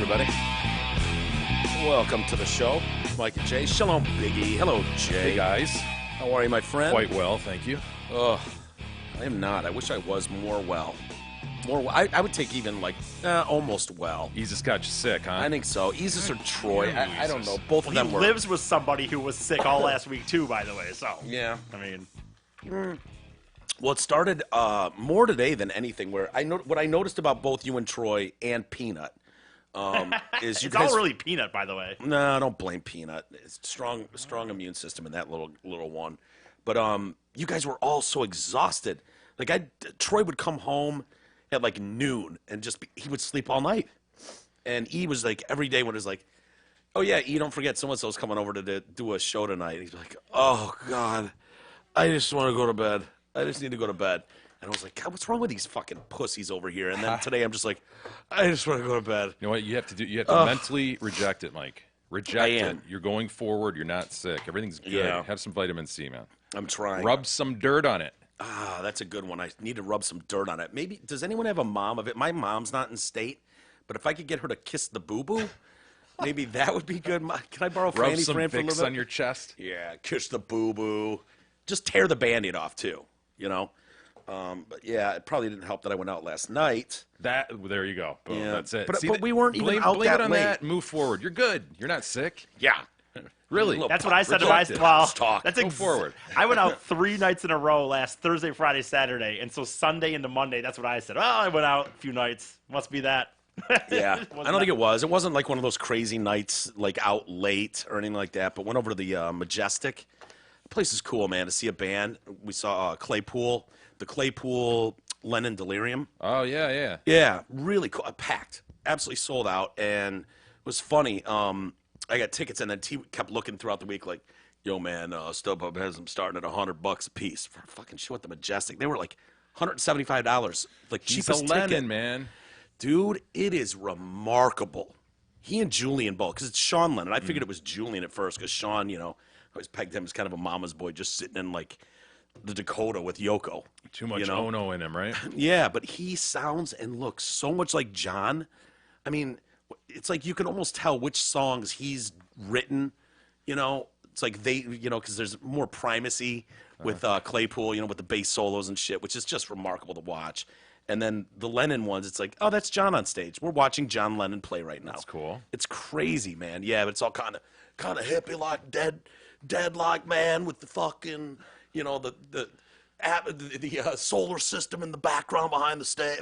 everybody. Welcome to the show. Mike and Jay. Shalom, Biggie. Hello, Jay. Hey, guys. How are you, my friend? Quite well, thank you. Ugh, I am not. I wish I was more well. I would take even, like, almost well. Jesus got you sick, huh? I think so. Isis or Troy. I don't know. Both of He them were. lives with somebody who was sick all last week, too, by the way. So, Yeah. I mean, Well, it started more today than anything. Where what I noticed about both you and Troy and Peanut is you it's guys. all really Peanut, by the way. No, don't blame Peanut. It's strong immune system in that little one. But you guys were all so exhausted. Like Troy would come home at like noon and he would sleep all night. And E was like every day when it was like, oh yeah, E, don't forget so and so's coming over to do a show tonight. He's like, oh God, I just want to go to bed. I just need to go to bed. And I was like, God, what's wrong with these fucking pussies over here? And then today I'm just like, I just want to go to bed. You know what you have to do? You have to mentally reject it, Mike. Reject it. am. You're going forward. You're not sick. Everything's good. Yeah. Have some vitamin C, man. I'm trying. Rub some dirt on it. Ah, that's a good one. I need to rub some dirt on it. Maybe, does anyone have a mom of it? My mom's not in state, but if I could get her to kiss the boo-boo, maybe that would be good. Can I borrow Rub Franny's some friend for a Vicks little bit? on your chest. Yeah, kiss the boo-boo. Just tear the Band-Aid off, too, you know? But, yeah, it probably didn't help that I went out last night. There you go. Boom, Yeah. That's it. But See, we weren't even out blame that it on late. that and move forward. You're good. You're not sick. Yeah. Really? That's what I said to Reject myself. it. Well, Let's talk. that's Go forward. I went out 3 nights in a row last Thursday, Friday, Saturday. And so Sunday into Monday, that's what I said. Oh, I went out a few nights. Must be that. Yeah, I don't think it was. It wasn't like one of those crazy nights, like out late or anything like that. But went over to the Majestic. The place is cool, man. To see a band, we saw Claypool, the Claypool Lennon Delirium. Oh, yeah. Yeah, really cool. Packed, absolutely sold out, and it was funny. I got tickets, and then T kept looking throughout the week, like, "Yo, man, StubHub has them starting at $100 a piece for fucking shit at the Majestic." They were like $175, like He's cheapest a Lennon, ticket, man. dude. It is remarkable. He and Julian both, because it's Sean Lennon. I figured it was Julian at first, because Sean, you know, I always pegged him as kind of a mama's boy, just sitting in like the Dakota with Yoko. Too much you know? Ono in him, right? Yeah, but he sounds and looks so much like John. I mean, it's like you can almost tell which songs he's written, you know. It's like because there's more primacy with Claypool, you know, with the bass solos and shit, which is just remarkable to watch. And then the Lennon ones, it's like, oh, that's John on stage. We're watching John Lennon play right now. That's cool. It's crazy, man. Yeah, but it's all kind of hippie like dead like, man, with the fucking, you know, the solar system in the background behind the stage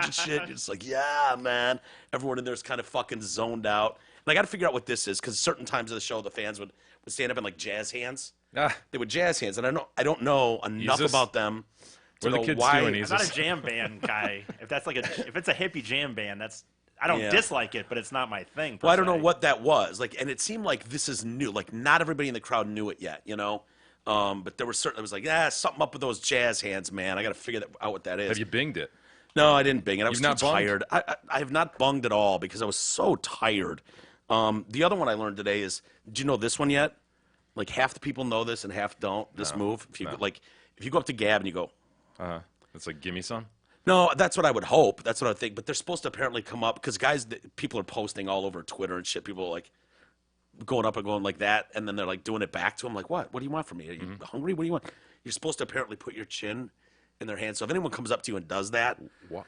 and shit. It's like, yeah, man. Everyone in there's kind of fucking zoned out. And I got to figure out what this is, because certain times of the show, the fans would stand up in like jazz hands. They would jazz hands, and I don't know enough about them to What are know the kids why. doing? I'm not a jam band guy. If it's a hippie jam band, I don't Yeah. dislike it, but it's not my thing. Well, I don't know what that was. Like, and it seemed like this is new. Like, not everybody in the crowd knew it yet, you know. But there was like, something up with those jazz hands, man. I got to figure out what that is. Have you binged it? No, I didn't bing it. I was You've too not bunged? tired. I have not bunged at all because I was so tired. The other one I learned today is, did you know this one yet? Like, half the people know this and half don't. This move. If you go up to Gab and you go, It's like, give me some. no, that's what I would hope. That's what I would think. But they're supposed to apparently come up because people are posting all over Twitter and shit. People are like going up and going like that, and then they're like doing it back to them. Like, what? What do you want from me? Are you hungry? What do you want? You're supposed to apparently put your chin in their hand. So if anyone comes up to you and does that, What?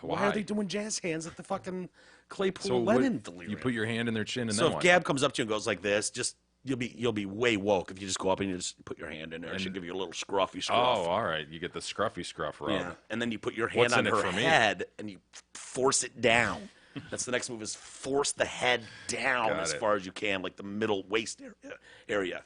why are they doing jazz hands at the fucking Claypool So Lennon Delirium? you put your hand in their chin and So then if what? Gab comes up to you and goes like this, just you'll be way woke if you just go up and you just put your hand in there. She'll give you a little scruffy scruff. Oh, all right. You get the scruffy scruff rub. Yeah, and then you put your hand What's on in it her for me? head and you force it down. That's the next move, is force the head down Got as it. far as you can, like the middle waist area.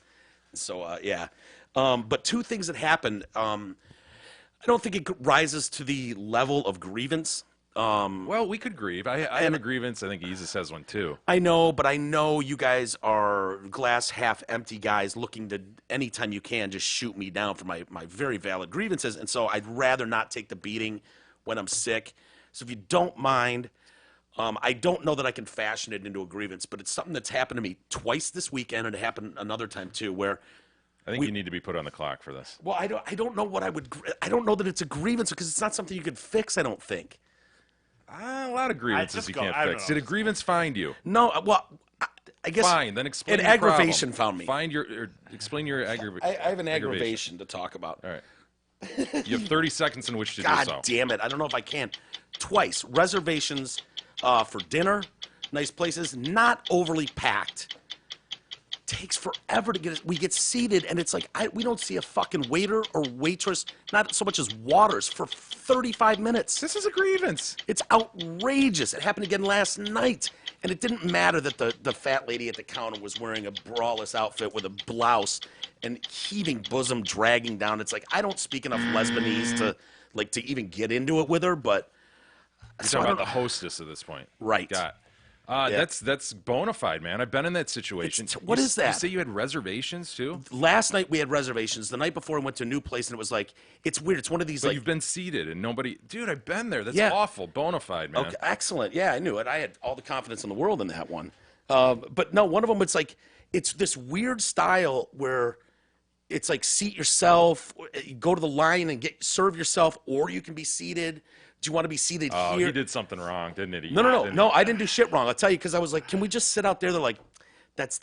So, yeah. But two things that happened. I don't think it rises to the level of grievance. Well, we could grieve. I have a grievance. I think Jesus has one too. I know, but I know you guys are glass half empty guys looking to, anytime you can, just shoot me down for my very valid grievances. And so I'd rather not take the beating when I'm sick. So if you don't mind, I don't know that I can fashion it into a grievance, but it's something that's happened to me twice this weekend, and it happened another time too, where I think you need to be put on the clock for this. well, I don't know what I don't know that it's a grievance because it's not something you can fix, I don't think. A lot of grievances just you go- can't I don't fix. know. Did a grievance find you? No, well, I guess Fine, then explain an your problem. aggravation found me. Find your or explain your aggravation. I have an aggravation to talk about. All right. You have 30 seconds in which to God do so. damn it! I don't know if I can. Twice reservations for dinner, nice places, not overly packed. Takes forever to get us. We get seated, and it's like we don't see a fucking waiter or waitress, not so much as waters, for 35 minutes. This is a grievance. It's outrageous. It happened again last night, and it didn't matter that the fat lady at the counter was wearing a braless outfit with a blouse and heaving bosom dragging down. It's like I don't speak enough Lebanese to even get into it with her, but You're talking about the hostess at this point. Right. Got. Yeah. That's bona fide, man. I've been in that situation. What is that? You say you had reservations too? last night we had reservations. The night before I went to a new place, and it was like it's weird. It's one of these But like you've been seated and nobody. Dude, I've been there. That's Yeah. awful. Bona fide, man. okay, excellent. Yeah, I knew it. I had all the confidence in the world in that one. But no, one of them it's this weird style where it's like seat yourself, you go to the line and serve yourself, or you can be seated. Do you want to be seated Oh, here? he did something wrong, didn't he? No, I didn't do shit wrong. I'll tell you, because I was like, can we just sit out there? They're like, that's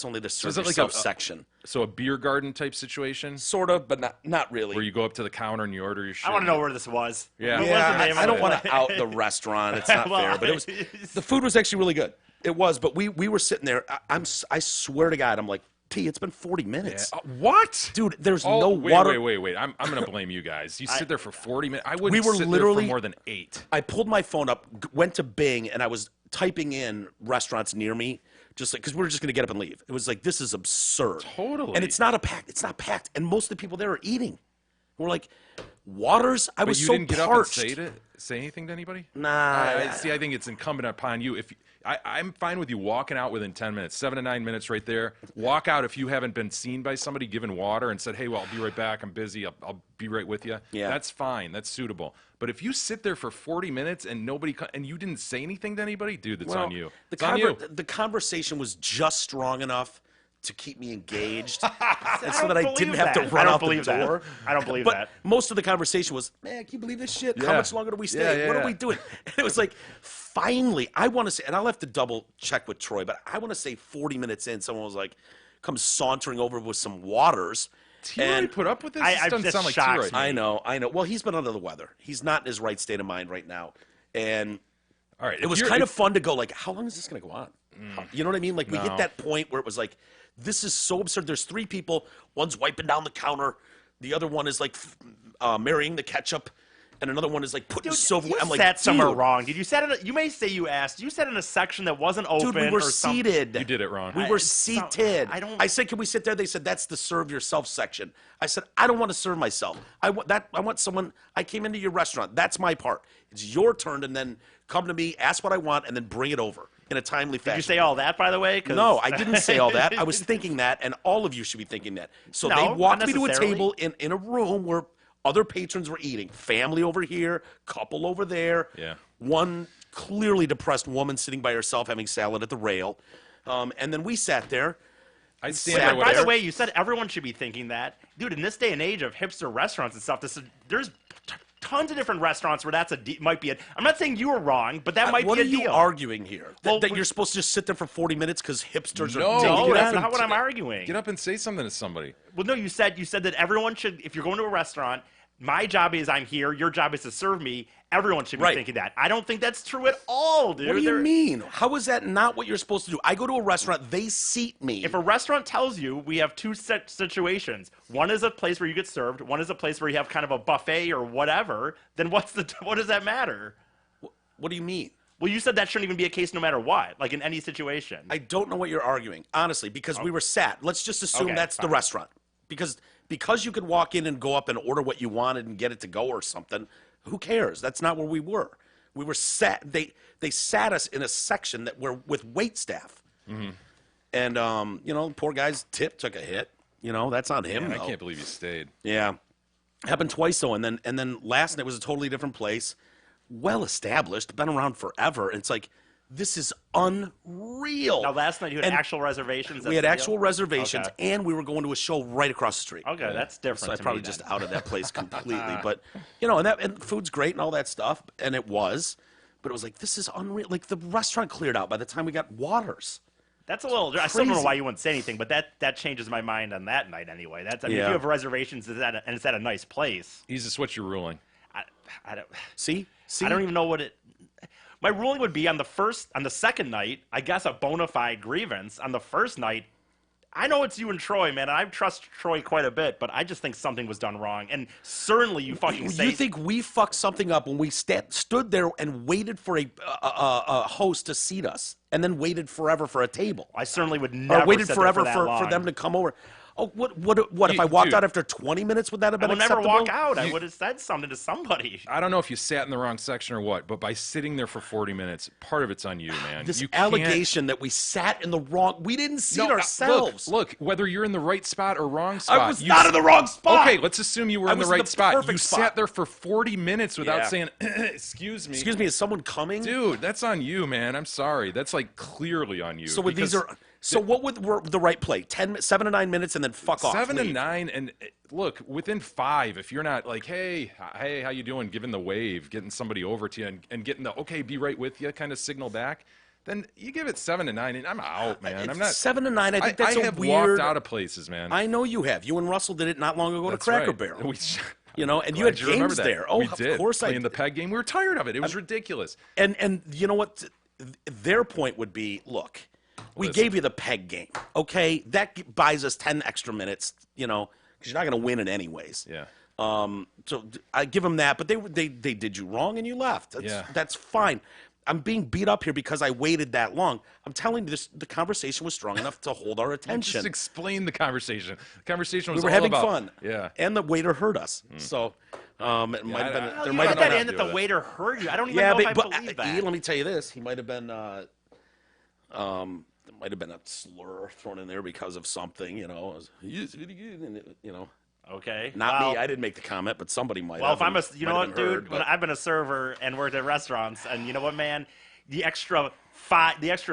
only the serve is it like yourself a- section. So a beer garden type situation Sort of, but not really. where you go up to the counter and you order your shit. I want to know where this was. Yeah. What was Yeah, the name I of don't it? want to out the restaurant. It's not Well, fair, but it was. The food was actually really good. It was, but we were sitting there. I swear to God, I'm like, T, it's been 40 minutes, What? dude. There's Oh, no wait, water. wait. I'm going to blame you guys. You sit there for 40 minutes. I wouldn't We were sit there literally- for more than 8. I pulled my phone up, went to Bing, and I was typing in restaurants near me, just like because we were just gonna get up and leave. It was like this is absurd. Totally. And it's not packed, and most of the people there are eating. We're like, waters. I But was you so didn't get parched. up and say anything to anybody? Nah. See, I think it's incumbent upon you. If I'm fine with you walking out within 10 minutes, 7 to 9 minutes right there. Walk out if you haven't been seen by somebody, given water, and said, hey, well, I'll be right back. I'm busy. I'll be right with you. Yeah. That's fine. That's suitable. But if you sit there for 40 minutes and and you didn't say anything to anybody, dude, that's on you. It's on you. The conversation was just strong enough to keep me engaged, and so don't that I believe didn't have to that. run I don't out the believe that. door. I don't believe but that. most of the conversation was, man, can you believe this shit? How Yeah. much longer do we stay? Yeah, What yeah. are we doing? And it was like, finally, I want to say, and I'll have to double check with Troy, but I want to say 40 minutes in, someone was like, comes sauntering over with some waters. T-Roy and put up with this? I- This doesn't this sound like shocks T-Roy. me. I know. Well, he's been under the weather. He's not in his right state of mind right now. And All right. it was kind of fun to go like, how long is this going to go on? You know what I mean? Like we No. hit that point where it was like, this is so absurd. There's 3 people. One's wiping down the counter. The other one is like marrying the ketchup. And another one is like putting silverware. You I'm like, sat somewhere dude, wrong. Did you sat in? You may say you asked. You sat in a section that wasn't open. dude, we were or something. seated. You did it wrong. We were it's so- seated. I don't- I said, can we sit there? They said, that's the serve yourself section. I said, I don't want to serve myself. I want someone. I came into your restaurant. That's my part. It's your turn, and then come to me, ask what I want, and then bring it over in a timely fashion. Did you say all that, by the way? 'Cause- No, I didn't say all that. I was thinking that, and all of you should be thinking that. So No, they walked not me to a necessarily. table in a room where other patrons were eating. Family over here, couple over there. Yeah. One clearly depressed woman sitting by herself having salad at the rail. And then we sat there. I'd stand Sat there By with the there. way, you said everyone should be thinking that, dude. In this day and age of hipster restaurants and stuff, there's tons of different restaurants where might be. I'm not saying you were wrong, but that might What be are a you deal. arguing here? Well, That you're supposed to just sit there for 40 minutes because hipsters No, are taking No, get that's up not what I'm arguing. Get up and say something to somebody. Well, no, you said that everyone should. If you're going to a restaurant, my job is I'm here. Your job is to serve me. Everyone should be Right. thinking that. I don't think that's true at all, dude. What do you There- mean? How is that not what you're supposed to do? I go to a restaurant, they seat me. If a restaurant tells you we have two set situations, one is a place where you get served, one is a place where you have kind of a buffet or whatever, then what does that matter? What do you mean? Well, you said that shouldn't even be a case no matter what, like in any situation. I don't know what you're arguing, honestly, because we were sat. Let's just assume Okay, that's the fine. restaurant. Because you could walk in and go up and order what you wanted and get it to go or something. Who cares? That's not where we were. We were sat. They sat us in a section that were with wait staff. Mm-hmm. And the poor guy's tip took a hit. That's on him. Man, I though. can't believe you stayed. Yeah, happened twice though, and then last night was a totally different place, well established, been around forever. And it's like, this is unreal. Now, last night you had And actual reservations. we that's had the actual deal? reservations, Okay. and we were going to a show right across the street. Okay, that's different. So I to probably me just then. outed that place completely. But and food's great and all that stuff, and it was. But it was like, this is unreal. Like, the restaurant cleared out by the time we got waters. That's a little. I still don't know Crazy. why you wouldn't say anything, but that changes my mind on that night anyway. That's. I mean, if Yeah. you have reservations and it's at a nice place. Jesus, what's your ruling? I don't. See? I don't even know what it. My ruling would be on the second night. I guess a bona fide grievance. On the first night, I know it's you and Troy, man. And I trust Troy quite a bit, but I just think something was done wrong. And certainly, you fucking say. You think we fucked something up when we stood there and waited for a host to seat us, and then waited forever for a table, I certainly would never. or waited sit there forever that for long. them to come over? Oh, what if I walked Dude. out after 20 minutes? Would that have I been would never acceptable? walk out. I would have said something to somebody. I don't know if you sat in the wrong section or what, but by sitting there for 40 minutes, part of it's on you, man. This you can't- allegation that we sat in the wrong, we didn't seat No, ourselves. Look, whether you're in the right spot or wrong spot. I was not in the wrong spot. Okay, let's assume you were I in the was in right the spot. perfect You spot. sat there for 40 minutes without Yeah. saying, excuse me. Excuse me, is someone coming? Dude, that's on you, man. I'm sorry. That's like clearly on you. So with these because are so what would were the right play? 7 to 9 minutes and then fuck off. 7 to leave. 9, and look, within 5, if you're not like, hey, how you doing? Giving the wave, getting somebody over to you, and getting the okay, be right with you kind of signal back, then you give it 7 to 9, and I'm out, man. I'm not 7 to 9. I think that's I a have weird. walked out of places, man. I know you have. You and Russell did it not long ago That's to Cracker right. Barrel. We, You know, and you glad had remember games that. there. Oh, we of did. course I Playing the did. peg game. We were tired of it. It was ridiculous. And you know what? Their point would be, look, we Listen. gave you the peg game, okay? That buys us 10 extra minutes, you know, because you're not going to win it anyways. Yeah. So I give them that, but they did you wrong and you left. That's fine. I'm being beat up here because I waited that long. I'm telling you, the conversation was strong enough to hold our attention. Just explain the conversation. The conversation was We were all having about, fun. Yeah. And the waiter heard us. So it might have been. Well, There you might put have that been. in that the waiter heard you. I don't even Yeah, know if I but believe E, that. let me tell you this. He might have been. There might have been a slur thrown in there because of something. You know. You know. Okay. Not well, me. I didn't make the comment, but somebody might. Well, have. if I'm and you might know have what, been dude? heard, When but- I've been a server and worked at restaurants, and you know what, man? The extra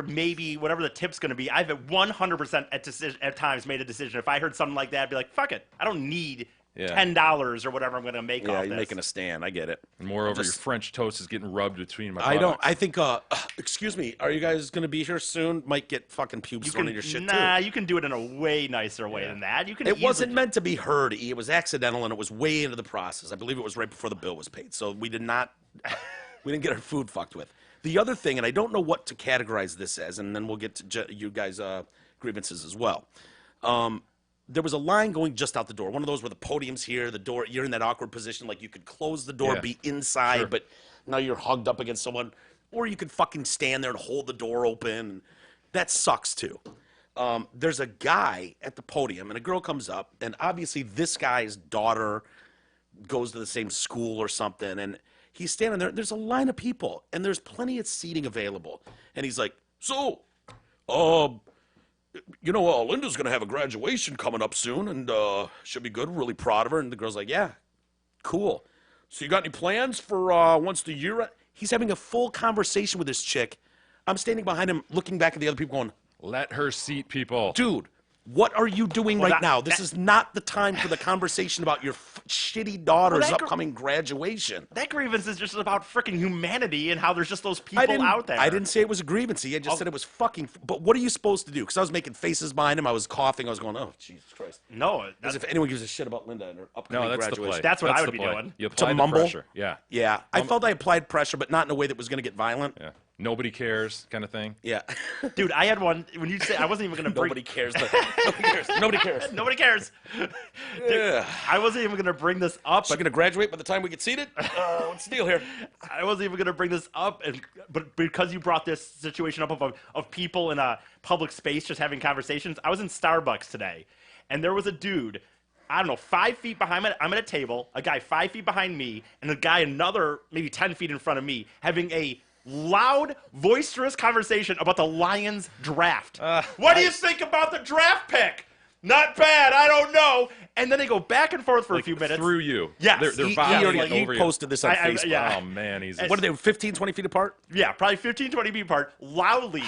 maybe whatever the tip's going to be. I've at 100% at times made a decision. If I heard something like that, I'd be like, fuck it. I don't need $10 or whatever I'm going to make Yeah, off you're this. making a stand. I get it. And moreover, Just- your French toast is getting rubbed between my I don't. buttocks. I think. Excuse me. Are you guys going to be here soon? Might get fucking pubes thrown in your shit too. You can do it in a way nicer way than that. You can. It easily- wasn't meant to be heard. It was accidental, and it was way into the process. I believe it was right before the bill was paid. So we did not. We didn't get our food fucked with. The other thing, and I don't know what to categorize this as, and then we'll get to you guys' grievances as well. There was a line going just out the door. One of those where the podium's here, the door. You're in that awkward position, like you could close the door, Yeah. be inside, Sure. but now you're hugged up against someone, or you could fucking stand there and hold the door open. That sucks too. There's a guy at the podium, and a girl comes up, and obviously this guy's daughter goes to the same school or something, and he's standing there. There's a line of people, and there's plenty of seating available. And he's like, so, you know, Linda's going to have a graduation coming up soon, and should be good. Really proud of her. And the girl's like, yeah, cool. So you got any plans for once the year? He's having a full conversation with this chick. I'm standing behind him, looking back at the other people going, Let her seat people. dude, what are you doing right that- now? This is not the time for the conversation about your shitty daughter's that upcoming graduation. That grievance is just about freaking humanity and how there's just those people out there. I didn't say it was a grievance. I just said it was fucking. But what are you supposed to do? Because I was making faces behind him. I was coughing. I was going, oh, Jesus Christ. No, As that's, if anyone gives a shit about Linda and her upcoming No, that's the graduation. play. That's what I would the be play. doing. You apply the mumble? pressure. Yeah. Yeah. I felt I applied pressure, but not in a way that was going to get violent. Yeah. Nobody cares kind of thing. Yeah. dude. I had one when you say I wasn't even gonna bring. Nobody cares. Nobody cares. Nobody cares. Nobody cares. Yeah. I wasn't even gonna bring this up. She's going to graduate by the time we get seated? What's the deal here? I wasn't even gonna bring this up, but because you brought this situation up of people in a public space just having conversations, I was in Starbucks today, and there was a dude, I don't know, 5 feet behind me. I'm at a table, a guy 5 feet behind me, and a guy another maybe 10 feet in front of me having a loud, boisterous conversation about the Lions draft. What do you think about the draft pick? Not bad. I don't know. And then they go back and forth for a few minutes. Through you. Yes. They're He volleying He over you. posted this on I- Facebook. yeah. Oh, man. He's What are they, 15, 20 feet apart? Yeah, probably 15, 20 feet apart, loudly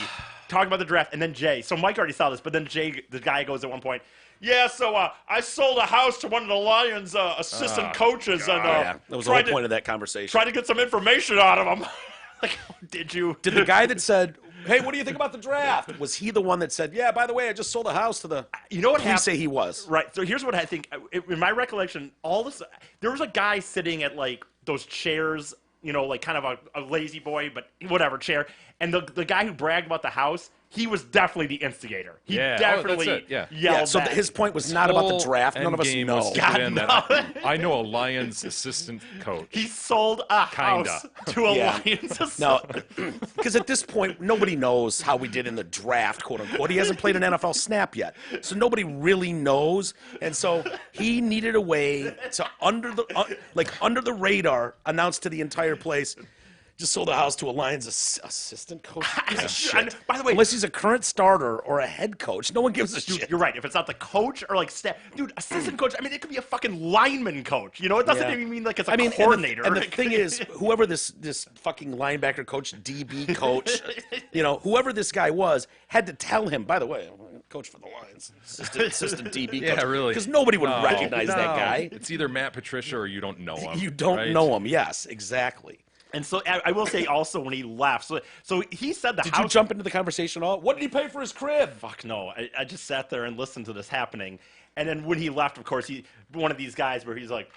talking about the draft. And then Jay, so Mike already saw this, but then Jay, the guy goes at one point, yeah, so I sold a house to one of the Lions assistant coaches and Yeah, that was the whole point of that conversation. tried to get some information out of him. Like, did you? Did the guy that said, "Hey, what do you think about the draft?" Was he the one that said, "Yeah, by the way, I just sold a house to the"? You know what Please happened? say he was. Right. So here's what I think. In my recollection, there was a guy sitting at like those chairs, like kind of a lazy boy, but whatever chair. And the guy who bragged about the house, he was definitely the instigator. He definitely that's it, yeah. yelled So that. his point was not about the draft. None of us Endgame know. was to God, get in that I know a Lions assistant coach. He sold a house to a Yeah. Lions. No, because at this point, nobody knows how we did in the draft, quote unquote. He hasn't played an NFL snap yet, so nobody really knows. And so he needed a way to under the radar announce to the entire place. Just sold a house to a Lions assistant coach. Shit. By the way, Unless he's a current starter or a head coach, no one gives a shit. you're right. If it's not the coach or like staff, dude, assistant coach. I mean, it could be a fucking lineman coach. It doesn't even mean like it's a coordinator. And the thing is, whoever this fucking linebacker coach, DB coach, whoever this guy was, had to tell him. By the way, I'm coach for the Lions, assistant DB coach. Yeah, really. Because nobody would recognize that guy. It's either Matt Patricia or you don't know him. You don't know him. Yes, exactly. And so I will say also when he left, so he said the Did house. you jump into the conversation at all? What did he pay for his crib? Fuck no! I just sat there and listened to this happening, and then when he left, of course, he one of these guys where he's like,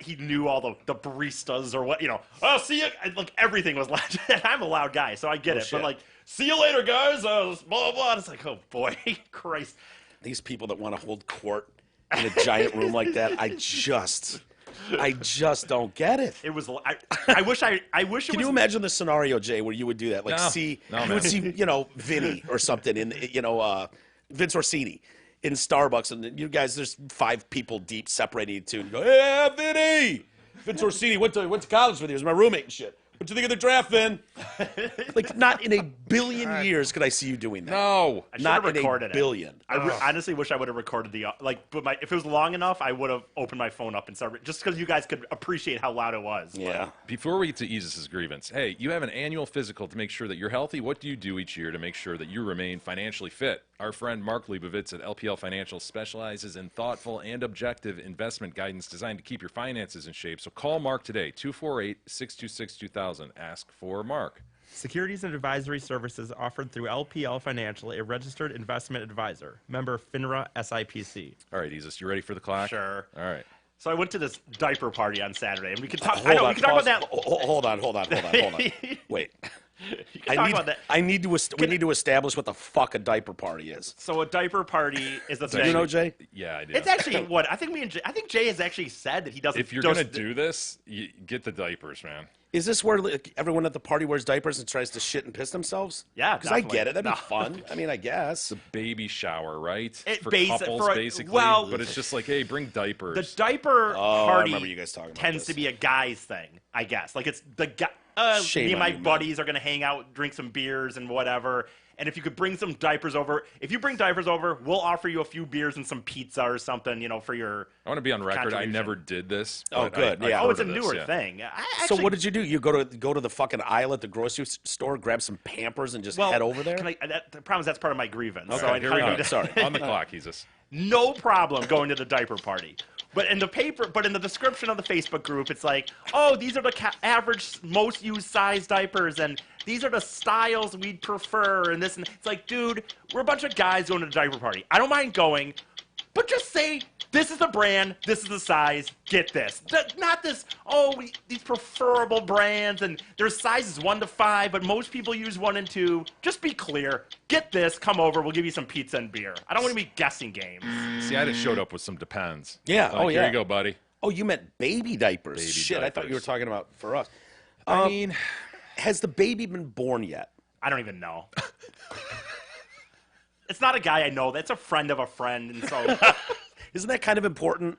he knew all the baristas or what Oh, see you! Like everything was loud. And I'm a loud guy, so I get it. shit. But like, see you later, guys. Blah blah blah. And it's like, oh boy, Christ! These people that want to hold court in a giant room like that, I just don't get it. It was. I wish it was. Can you imagine the scenario, Jay, where you would do that? Like, you would see, Vinny or something in, Vince Orsini in Starbucks, and you guys, there's 5 people deep separating you two, and you go, "Hey, Vinny! Vince Orsini went to college with you. He was my roommate and shit. What you think of the draft, Vin?" Like, not in a billion years could I see you doing that. No. I should Not have in a recorded billion. I honestly wish I would have recorded if it was long enough, I would have opened my phone up and started just because you guys could appreciate how loud it was. Yeah. Before we get to Easis's grievance, hey, you have an annual physical to make sure that you're healthy. What do you do each year to make sure that you remain financially fit? Our friend Mark Leibovitz at LPL Financial specializes in thoughtful and objective investment guidance designed to keep your finances in shape. So call Mark today, 248-626-2000. Ask for Mark. Securities and advisory services offered through LPL Financial, a registered investment advisor. Member FINRA SIPC. All right, Isis, you ready for the clock? Sure. All right. So I went to this diaper party on Saturday, and we could talk. Hold on, we could talk about that. Hold on. Wait. You can talk about that. We need to establish what the fuck a diaper party is. So a diaper party is a thing. Do you know, Jay? Yeah, I do. It's actually what I think. I think Jay has actually said that he doesn't. If you're going to do this, you get the diapers, man. Is this where everyone at the party wears diapers and tries to shit and piss themselves? Yeah, because I definitely. get it. That'd be fun. I mean, I guess. Baby shower, right? It for basic- couples, for a- basically. well- but it's just like, hey, bring diapers. The diaper I party remember you guys talking about tends this. to be a guy's thing, I guess. Like it's the guy. Shame Me and on my you, man. buddies are gonna hang out, drink some beers and whatever. And if you could bring some diapers over, if you bring diapers over, we'll offer you a few beers and some pizza or something, for your. I want to be on record. I contribution. never did this. Oh, but good, I yeah. Oh, it's a heard of newer this, yeah. thing. So what did you do? You go to the fucking aisle at the grocery store, grab some Pampers, and just head over there? The problem is that's part of my grievance. Okay, so I here kinda we need go. to- Sorry. On the clock, Isis. No problem going to the diaper party. But in the description of the Facebook group, it's like, oh, these are the average, most used size diapers, and these are the styles we'd prefer, and this, and it's like, dude, we're a bunch of guys going to the diaper party. I don't mind going, but just say, this is the brand, this is the size, get this. Not this, these preferable brands, and there's sizes 1 to 5, but most people use 1 and 2. Just be clear. Get this, come over, we'll give you some pizza and beer. I don't want to be guessing games. See, I just showed up with some Depends. Yeah, Like, yeah. Here you go, buddy. Oh, you meant baby diapers. Baby Shit, I thought you were diapers. talking about for us. I mean, Has the baby been born yet? I don't even know. It's not a guy I know. That's a friend of a friend, and so Isn't that kind of important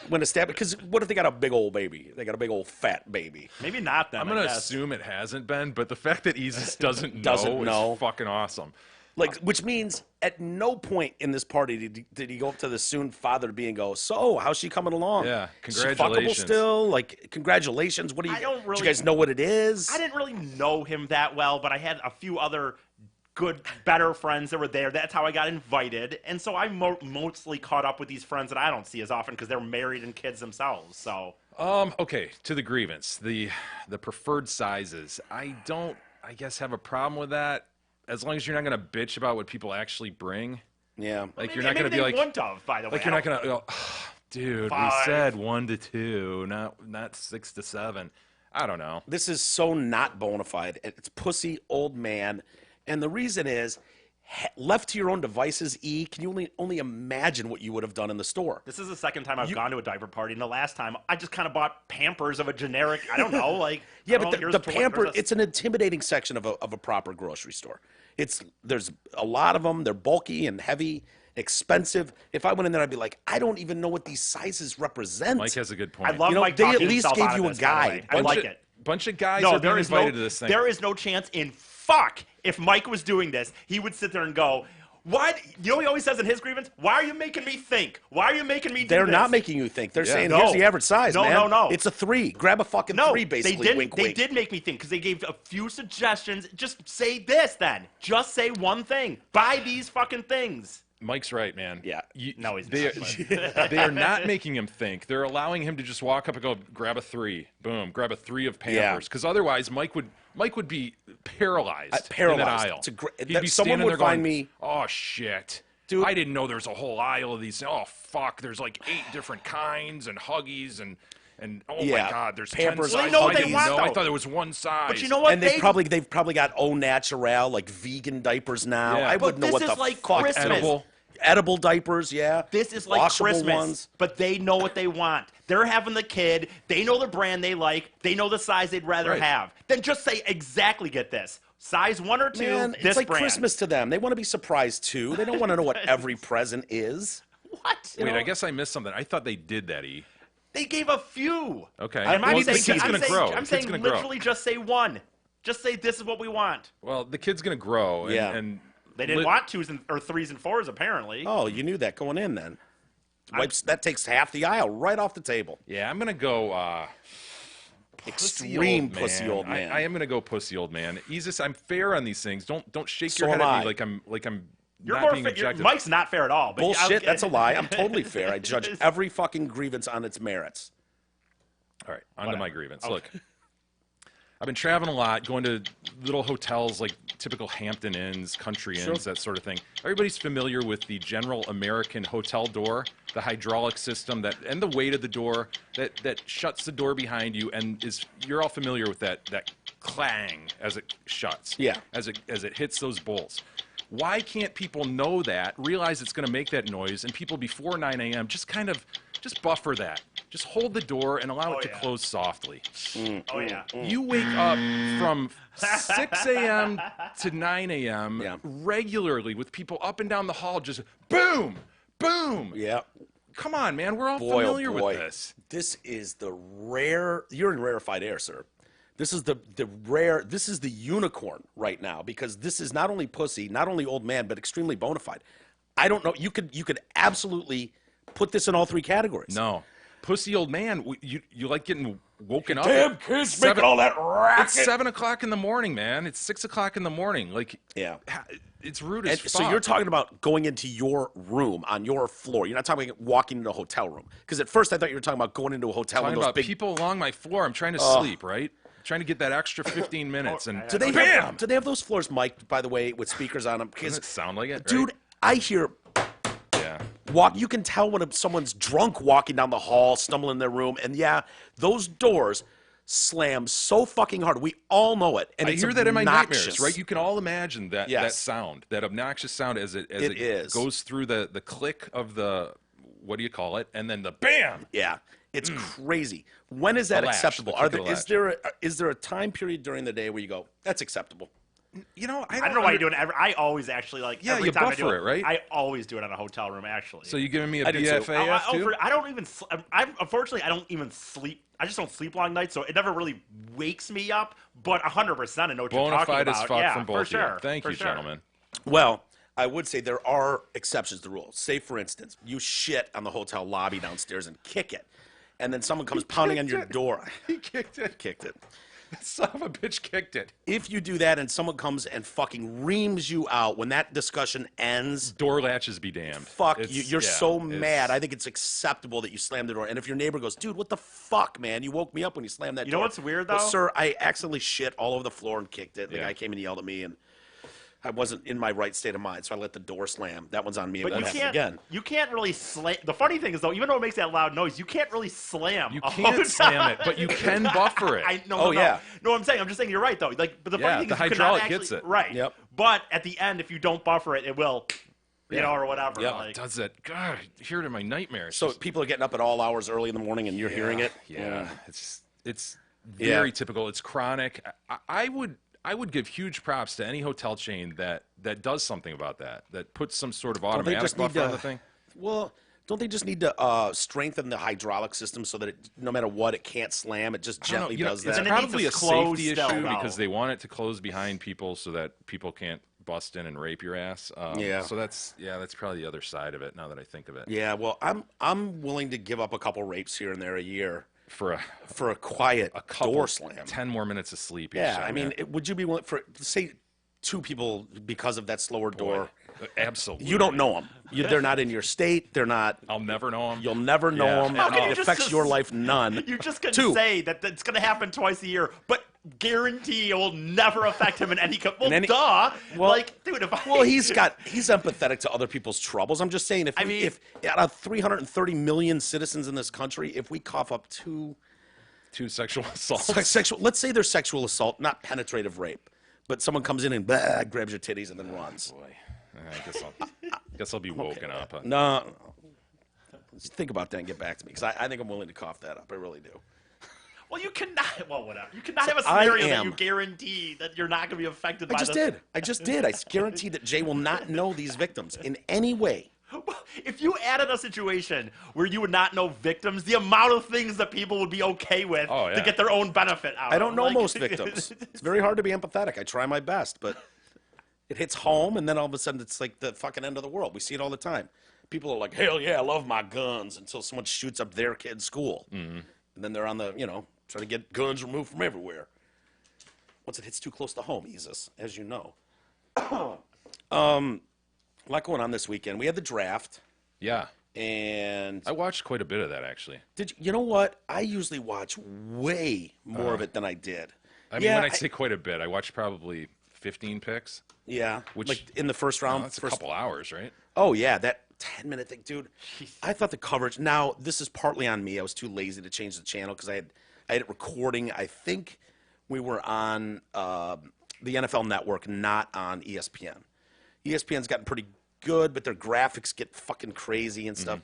when established? Because what if they got a big old baby? They got a big old fat baby. maybe not them. I'm I going to guess. assume it hasn't been, but the fact that Isis doesn't Doesn't know. is fucking awesome. Like, which means at no point in this party did he go up to the soon father-to-be and go, "So, how's she coming along? Yeah, Is she fuckable congratulations." still? Like, congratulations. What do you? I don't do really- you guys know what it is? I didn't really know him that well, but I had a few other good, better friends that were there. That's how I got invited. And so I'm mostly caught up with these friends that I don't see as often because they're married and kids themselves. So Okay, to the grievance, the preferred sizes. I guess have a problem with that as long as you're not going to bitch about what people actually bring. Yeah. Like you're not going to be like wouldn't have, by the way. like you're not going to go, dude, Five. we said 1 to 2, not 6 to 7. I don't know. This is so not bona fide. It's pussy old man. And the reason is, left to your own devices, can you only imagine what you would have done in the store? This is the second time I've gone to a diaper party, and the last time I just kind of bought Pampers of a generic, I don't know, like Yeah, I don't but know, the here's pamper, here's a- it's an intimidating section of a proper grocery store. There's a lot of them. They're bulky and heavy, expensive. If I went in there, I'd be like, I don't even know what these sizes represent. Mike has a good point. I love You know, Mike they at talking least himself gave out of you a this, by the way. guide. I like it. Bunch of guys No, are being invited to this thing. there is no chance in fuck if Mike was doing this, he would sit there and go, "Why?" You know, he always says in his grievance, "Why are you making me think? Why are you making me do They're this?" not making you think. They're saying, No. here's the average size, No, man. no. It's a 3. Grab a fucking 3, basically. they did. Wink, They wink. did make me think because they gave a few suggestions. Just say this, then. Just say one thing. Buy these fucking things. Mike's right, man. Yeah. No, he's they, not. they are not making him think. They're allowing him to just walk up and go, grab a 3. Boom, grab a 3 of Pampers. Because otherwise, Mike would be paralyzed, in paralyzed. that aisle. That He'd be someone standing would there going, find me- oh, shit. Dude. I didn't know there's a whole aisle of these. Oh, fuck. There's like 8 different kinds and Huggies and oh, Yeah, my God. There's Pampers. 10 Well, sizes. they know what I they didn't want, know. I though. thought there was one size. But you know what? And they've probably got au naturel, like vegan diapers now. Yeah. I But wouldn't know this what is the like fuck. Christmas. Edible diapers, yeah. This is like Washable Christmas, ones. but they know what they want. They're having the kid. They know the brand they like. They know the size they'd rather Right. have. Then just say exactly. Get this: size 1 or 2. Man, this it's like brand. Christmas to them. They want to be surprised too. They don't want to know what every present is. What? Wait, I guess I missed something. I thought they did that, E. They gave a few. Okay. And Well, I'm the saying, kid's I'm gonna saying, grow. I'm The saying kid's gonna grow. literally just say 1. Just say this is what we want. Well, the kid's going to grow. And, Yeah. and They didn't want 2s or 3s and 4s apparently. Oh, you knew that going in then. That takes half the aisle right off the table. Yeah, I'm gonna go Extreme pussy old man. I am gonna go pussy old man. Jesus, I'm fair on these things. Don't shake So your head am at I. me like I'm You're not more being fair. objective. Mike's not fair at all. But Bullshit, that's a lie. I'm totally fair. I judge every fucking grievance on its merits. All right, on to my grievance. Okay. Look, I've been traveling a lot, going to little hotels like typical Hampton Inns, country inns, that sort of thing. Everybody's familiar with the general American hotel door, the hydraulic system and the weight of the door that shuts the door behind you, and you're all familiar with that clang as it shuts. Yeah. As it hits those bolts. Why can't people know that, realize it's going to make that noise, and people before 9 a.m. just buffer that. Just hold the door and allow it to close softly. Oh yeah. You wake up from 6 a.m. to 9 a.m. Yeah. regularly with people up and down the hall just boom, boom. Yeah. Come on, man. We're all Boy, familiar oh boy. with this. This is the rare. You're in rarefied air, sir. This is the unicorn right now because this is not only pussy, not only old man, but extremely bona fide. I don't know. You could absolutely put this in all 3 categories. No. Pussy old man, you like getting woken up. Damn at kids 7 making all that racket. It's 7 o'clock in the morning, man. It's 6 o'clock in the morning. Like, Yeah. it's rude as And fuck. so you're talking about going into your room on your floor. You're not talking about walking into a hotel room. Because at first I thought you were talking about going into a hotel in talking those about big. people along my floor. I'm trying to sleep, right? Trying to get that extra 15 minutes. And Do they bam! have those floors mic'd, by the way, with speakers on them? Doesn't it sound like it, Dude, right? I hear Yeah. you can tell when someone's drunk walking down the hall, stumbling in their room, and yeah, those doors slam so fucking hard. We all know it, and I it's hear that in my nightmares, obnoxious. right? You can all imagine that Yes. sound, that obnoxious sound as it is. goes through the click of the, what do you call it? And then the bam! Yeah, it's crazy. When is that latch, acceptable? the click of the Is there a time period during the day where you go, that's acceptable? You know, I don't know why you do it. I always actually like. Yeah, every you time I buffer do it, right? I always do it in a hotel room. Actually. So you giving me a I do too. BFAF too? I don't even. Unfortunately, I don't even sleep. I just don't sleep long nights, so it never really wakes me up. But 100%, I know what you're Bona talking fide about. as fuck Yeah, from both for of you. sure. Thank for you, sure. gentlemen. Well, I would say there are exceptions to the rule. Say, for instance, you shit on the hotel lobby downstairs and kick it, and then someone comes pounding on your door. He kicked it. Kicked it. Son of a bitch kicked it. If you do that and someone comes and fucking reams you out when that discussion ends, Door latches be damned. fuck, It's- you're yeah, so it's- mad. I think it's acceptable that you slam the door. And if your neighbor goes, dude, what the fuck, man? You woke me up when you slammed that door. You know what's weird, But, though? sir, I accidentally shit all over the floor and kicked it. The Yeah. guy came and yelled at me, and I wasn't in my right state of mind, so I let the door slam. That one's on me. But That you happened can't. again. You can't really slam. The funny thing is, though, even though it makes that loud noise, you can't really slam. You all can't the slam time. it, but you can buffer it. I no, Oh, no, yeah. no. I'm saying you're right though. Like, but the Yeah, funny thing the is, you cannot hydraulic actually, gets it. right. Yep. But at the end, if you don't buffer it, it will, you Yeah. know, or whatever. Yep. Like, Does that? God, I hear it in my nightmares. So people are getting up at all hours early in the morning, and you're hearing it? Yeah, it's very Yeah. typical. It's chronic. I would give huge props to any hotel chain that does something about that. That puts some sort of they automatic just need buffer on to- the thing. Well, don't they just need to strengthen the hydraulic system so that it, no matter what, it can't slam? It just I don't know, gently you know, does it's that. And it needs probably to a close safety still, issue though. because they want it to close behind people so that people can't bust in and rape your ass. Yeah. So that's probably the other side of it. Now that I think of it, Yeah, well, I'm willing to give up a couple rapes here and there a year for for a quiet a couple door slam. 10 more minutes of sleep. Each Yeah, time, I mean, would you be willing for say two people because of that slower door? absolutely. You don't know them. They're not in your state. They're not. I'll never know them. You'll never know Yeah. them. How can you It just- affects your life none. you just can Two. say that it's going to happen twice a year, but guarantee it will never affect him in any. Well, In any- duh. Well- like, dude, if I. Well, he's empathetic to other people's troubles. I'm just saying, if out of 330 million citizens in this country, if we cough up two sexual assaults. sexual, let's say they're sexual assault, not penetrative rape, but someone comes in and grabs your titties and then runs. Boy, I guess I'll be woken up. Huh? No, think about that and get back to me because I think I'm willing to cough that up. I really do. Well, you cannot. Well, whatever. You cannot have a I scenario that am. you guarantee that you're not going to be affected by. I just did. I just did. I guarantee that Jay will not know these victims in any way. If you added a situation where you would not know victims, the amount of things that people would be okay with Oh, yeah. to get their own benefit out I of. don't know Like- most victims. It's very hard to be empathetic. I try my best, but it hits home, and then all of a sudden it's like the fucking end of the world. We see it all the time. People are like, hell yeah, I love my guns, until someone shoots up their kid's school. Mm-hmm. And then they're on the, trying to get guns removed from everywhere. Once it hits too close to home, Jesus, as you know. A lot going on this weekend. We had the draft, Yeah, and I watched quite a bit of that actually. you know what? I usually watch way more of it than I did. I mean, when I say quite a bit, I watched probably 15 picks. Yeah, Which- like in the first round. That's a first, couple hours, right? Oh yeah, that 10-minute thing, dude. I thought the coverage. Now this is partly on me. I was too lazy to change the channel because I had it recording. I think we were on the NFL Network, not on ESPN. ESPN's gotten pretty good, but their graphics get fucking crazy and stuff.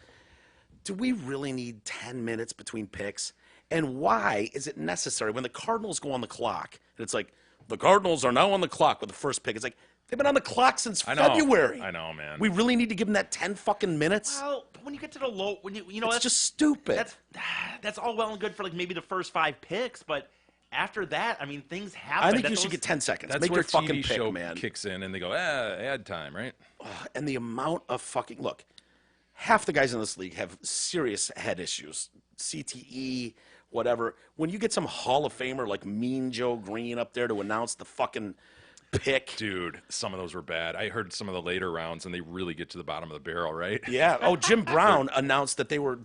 Do we really need 10 minutes between picks? And why is it necessary when the Cardinals go on the clock? And it's like, the Cardinals are now on the clock with the first pick. It's like, they've been on the clock since I know. February. I know, man. We really need to give them that 10 fucking minutes? Well, but when you get to the low, when you know It's that's just stupid. that's all well and good for like maybe the first 5 picks, but after that, I mean, things happen. I think that you should those- get 10 seconds. That's Make where your fucking TV pick, show man. kicks in and they go, ad time, right? And the amount of fucking look, half the guys in this league have serious head issues, CTE, whatever. When you get some Hall of Famer like Mean Joe Green up there to announce the fucking pick, Dude, some of those were bad. I heard some of the later rounds and they really get to the bottom of the barrel, right? yeah. Oh, Jim Brown announced that they were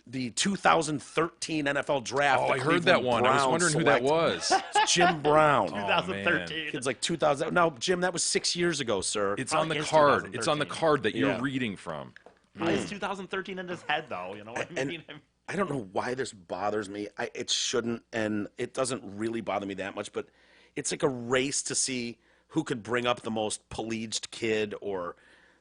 the 2013 NFL draft. Oh, the I heard that Cleveland one. I was Browns wondering who that select. was. It's Jim Brown. 2013. It's like 2000. No, Jim, that was 6 years ago, sir. It's Probably on the is card. It's on the 2013. card that you're Yeah. reading from. Why is 2013 in his head though? You know what I And mean? I don't know why this bothers me. It shouldn't, and it doesn't really bother me that much, but it's like a race to see who could bring up the most pledged kid or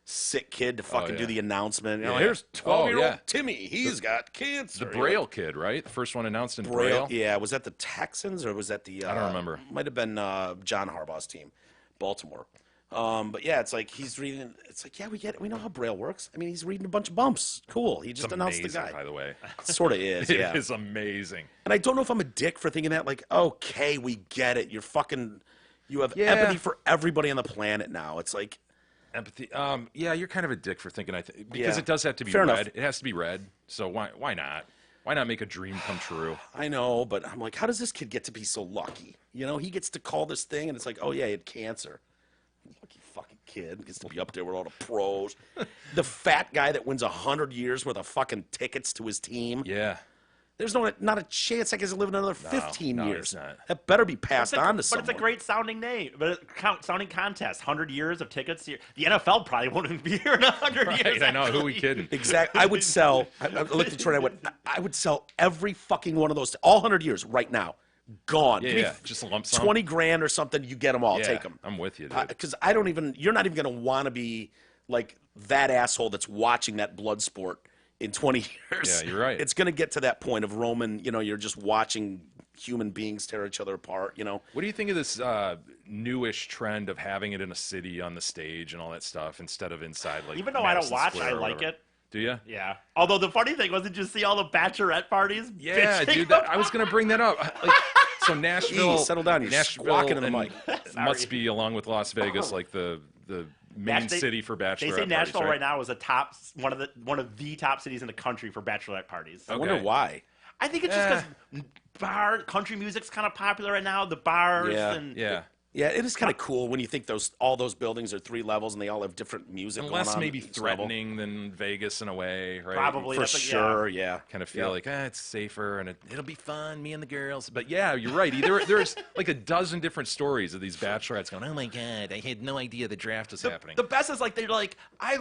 sick kid to fucking do yeah. the announcement. Yeah. Here's 12-year-old yeah. Timmy. He's got cancer. The Braille kid, right? The first one announced in Braille. Braille. Yeah, was that the Texans or was that the? I don't remember. Might have been John Harbaugh's team, Baltimore. But yeah, it's like he's reading. It's like, yeah, we get it. We know how Braille works. I mean, he's reading a bunch of bumps. Cool. He just It's announced amazing, the guy. by the way. Sort of is. Yeah. It is amazing. And I don't know if I'm a dick for thinking that. Like, okay, we get it. You're fucking. You have Yeah. empathy for everybody on the planet now. It's like, Empathy. Yeah, you're kind of a dick for thinking because Yeah. it does have to be Fair read. enough. It has to be read. So why not? Why not make a dream come true? I know, but I'm like, how does this kid get to be so lucky? You know, he gets to call this thing, and it's like, oh yeah, he had cancer. Lucky fucking kid gets to be up there with all the pros. The fat guy that wins 100 years worth of fucking tickets to his team. Yeah. There's not a chance that guy's gonna live another 15 no, years. he's not. That better be passed on to But someone. it's a great sounding name, sounding contest. 100 years of tickets. The NFL probably won't even be here in 100 years. Right, I know. Who actually. we kidding? Exactly. I would sell. I looked at Detroit. I would sell every fucking one of those. All 100 years right now, gone. Yeah, Give me yeah. Just a lump sum. 20 grand or something. You get them all. Yeah, Take them. I'm with you, dude. Because I don't even. You're not even gonna want to be like that asshole that's watching that blood sport in 20 years. Yeah, you're right. It's gonna get to that point of Roman. You know, you're just watching human beings tear each other apart. You know. What do you think of this newish trend of having it in a city on the stage and all that stuff instead of inside? Like, Even though I don't Madison watch, Square I or like whatever? it. Do you? Yeah. Although the funny thing was, did you see all the bachelorette parties? Yeah, bitching dude. about- I was gonna bring that up. Like, so Nashville, settle down. You're Nashville squawking in the and mic. must be along with Las Vegas, like the main They- city for bachelorette They say parties, Nashville right right now is one of the top cities in the country for bachelorette parties. I wonder Okay. why. I think it's just because country music's kind of popular right now. The bars Yeah. and Yeah. Yeah, it is kind of cool when you think all those buildings are 3 levels and they all have different music. Less going on maybe at each level. threatening than Vegas in a way, right? Probably. For That's sure. Yeah. Kind of feel Yeah. like it's safer and it'll be fun, me and the girls. But yeah, you're right. There's like a dozen different stories of these bachelorettes going, oh my god, I had no idea the draft was happening. The best is like they're like, I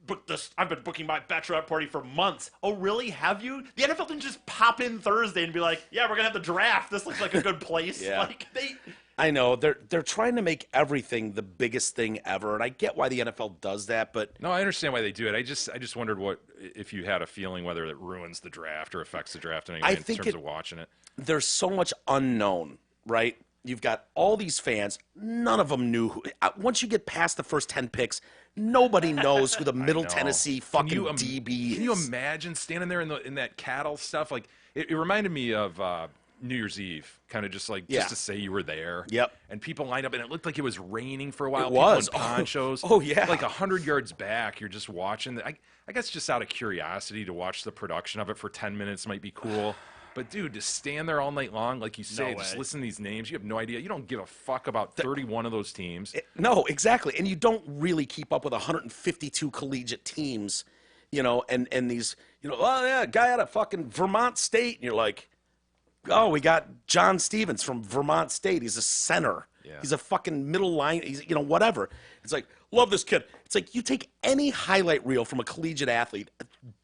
booked this. I've been booking my bachelorette party for months. Oh really? Have you? The NFL didn't just pop in Thursday and be like, yeah, we're gonna have the draft. This looks like a good place. Yeah. Like they. I know they're trying to make everything the biggest thing ever, and I get why the NFL does that, but No, I understand why they do it. I just wondered what if you had a feeling whether it ruins the draft or affects the draft in any way in think terms of watching it. there's so much unknown, right? You've got all these fans, none of them knew who. Once you get past the first 10 picks, nobody knows who the Middle know. Tennessee Can fucking you DB is. Can you imagine standing there in that cattle stuff? Like it reminded me of New Year's Eve, kind of just like Yeah. just to say you were there. Yep. And people lined up, and it looked like it was raining for a while. It People was. in ponchos. Oh, yeah. Like 100 yards back, you're just watching. I guess just out of curiosity to watch the production of it for 10 minutes might be cool. But dude, to stand there all night long, like you say, No just way. listen to these names. You have no idea. You don't give a fuck about 31 of those teams. No, exactly. And you don't really keep up with 152 collegiate teams, you know, and these, you know, oh, yeah, guy out of fucking Vermont State. And you're like, oh, we got John Stevens from Vermont State. He's a center. Yeah. He's a fucking middle line. He's, you know, whatever. It's like, love this kid. It's like you take any highlight reel from a collegiate athlete,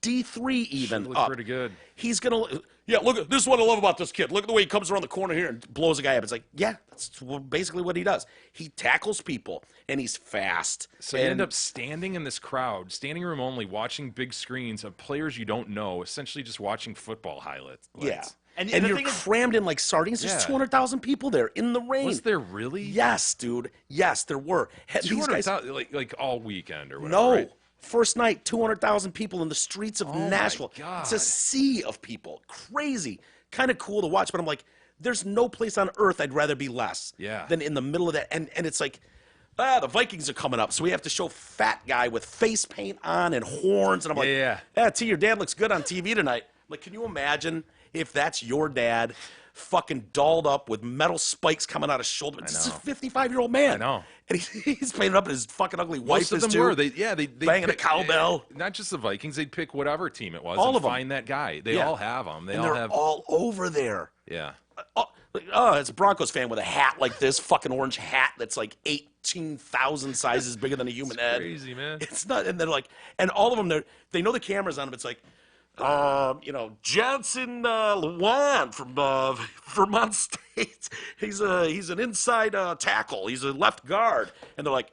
D3 even look up. pretty good. He's going to, yeah, look, this is what I love about this kid. Look at the way he comes around the corner here and blows a guy up. It's like, yeah, that's basically what he does. He tackles people, and he's fast. So you end up standing in this crowd, standing room only, watching big screens of players you don't know, essentially just watching football highlights. Yeah. And And the you're thing is- crammed in like sardines. There's Yeah. 200,000 people there in the rain. Was there really? Yes, dude. Yes, there were. These guys, 200,000, like all weekend or whatever. no. Right? First night, 200,000 people in the streets of Oh, my Nashville. God. It's a sea of people. Crazy. Kind of cool to watch, but I'm like, there's no place on earth I'd rather be less Yeah. than in the middle of that. And it's like, the Vikings are coming up, so we have to show fat guy with face paint on and horns. And I'm like, Yeah. T, your dad looks good on TV tonight. Like, can you imagine if that's your dad fucking dolled up with metal spikes coming out his shoulder? This is a know. 55-year-old man. I know. And he's painted up, and his fucking ugly wife Most of is them too. were. They banging a cowbell. Not just the Vikings. They'd pick whatever team it was All and of 'em. find that guy. They Yeah. all have them. They And all they're have. all over there. Yeah. Oh, it's a Broncos fan with a hat like this, fucking orange hat that's like 18,000 sizes bigger than a human head. Crazy, man. It's not, and they're like, and all of them, they know the cameras on them. It's like, you know, Johnson Lewan from Vermont State. He's an inside tackle. He's a left guard, and they're like,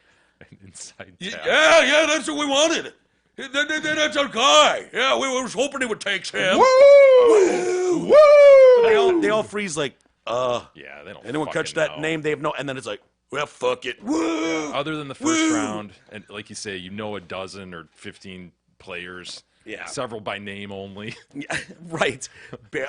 Inside yeah, tap. that's what we wanted. That's our guy. Yeah, we were hoping he would take him. Woo! They all freeze like, Yeah, they don't. anyone catch fucking that know. name? They have no, and then it's like, well, fuck it. Woo! Other than the first round, and like you say, you know a dozen or 15 players. Yeah. Several by name only. Yeah, right.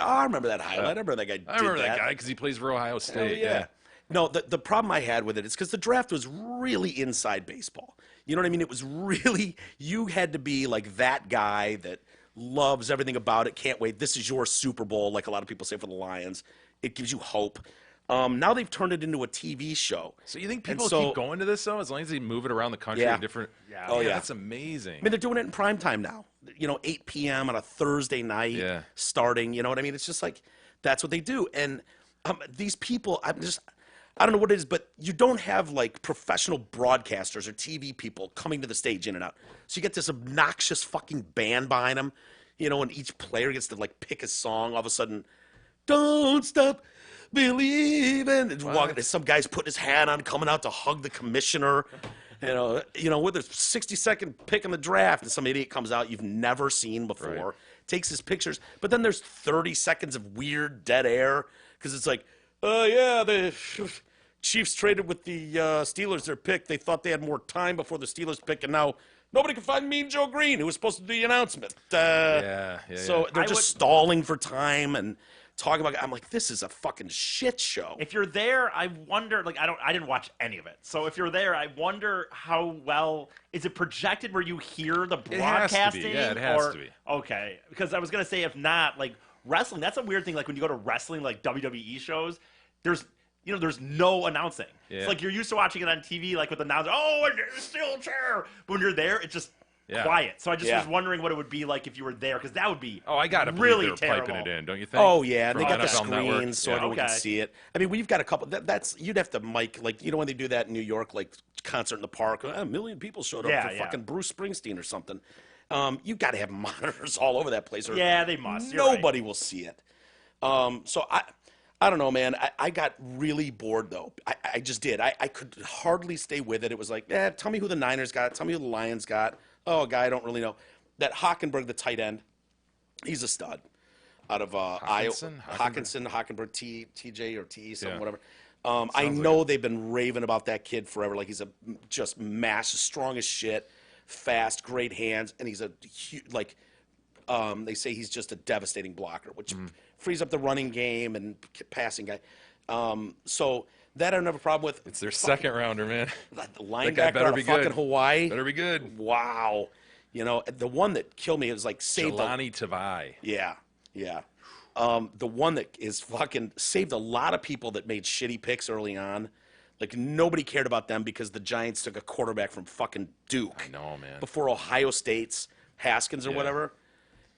I remember that highlight. I remember that guy. I remember that guy because he plays for Ohio Hell State. yeah. No, the problem I had with it is because the draft was really inside baseball. You know what I mean? It was really, you had to be like that guy that loves everything about it. Can't wait. This is your Super Bowl, like a lot of people say for the Lions. It gives you hope. Now they've turned it into a TV show. So you think people keep going to this though, as long as they move it around the country Yeah. in different? Yeah. Oh, yeah. That's amazing. I mean, they're doing it in prime time now. 8 p.m. on a Thursday night, starting. You know what I mean? It's just like that's what they do. And these people, I don't know what it is, but you don't have like professional broadcasters or TV people coming to the stage in and out. So you get this obnoxious fucking band behind them, and each player gets to like pick a song. All of a sudden, don't stop believing. And some guy's putting his hat on, coming out to hug the commissioner. With a 60-second pick in the draft, and some idiot comes out you've never seen before, takes his pictures, but then there's 30 seconds of weird dead air because it's like, the Chiefs traded with the Steelers their pick. They thought they had more time before the Steelers pick, and now nobody can find Mean Joe Green, who was supposed to do the announcement. So they're just stalling for time and talking about. I'm like, this is a fucking shit show. If you're there, I wonder. Like, I didn't watch any of it. So if you're there, I wonder how well is it projected where you hear the broadcasting? It has to be. Okay, because I was gonna say if not, like wrestling, that's a weird thing. Like when you go to wrestling, like WWE shows, there's no announcing. Yeah. It's like you're used to watching it on TV, like with the announcer. Oh, and there's steel chair. But when you're there, it's just quiet. So I just was wondering what it would be like if you were there, because that would be I gotta really believe they're terrible. piping it in, don't you think? Oh yeah, and they From got the NFL Network. screens so everyone can see it. I mean, we've got a couple. That's you'd have to mic like when they do that in New York, like concert in the park. A million people showed up for fucking Bruce Springsteen or something. You've got to have monitors all over that place. Or they must. Nobody will see it. So I don't know, man. I got really bored though. I just did. I could hardly stay with it. It was like, tell me who the Niners got. Tell me who the Lions got. Oh, a guy I don't really know. That Hockenberg, the tight end, he's a stud. Out of Iowa. Hockenberg, TJ or TE, something, whatever. I know they've been raving about that kid forever. Like he's just massive, strong as shit, fast, great hands, and he's they say he's just a devastating blocker, which frees up the running game and passing guy. So that I don't have a problem with. It's their second rounder, man. The linebacker out of fucking Hawaii. Better be good. Wow. The one that killed me is like saved. Jelani Tavai. Yeah. The one that is fucking saved a lot of people that made shitty picks early on. Like nobody cared about them because the Giants took a quarterback from fucking Duke. I know, man. Before Ohio State's Haskins or whatever.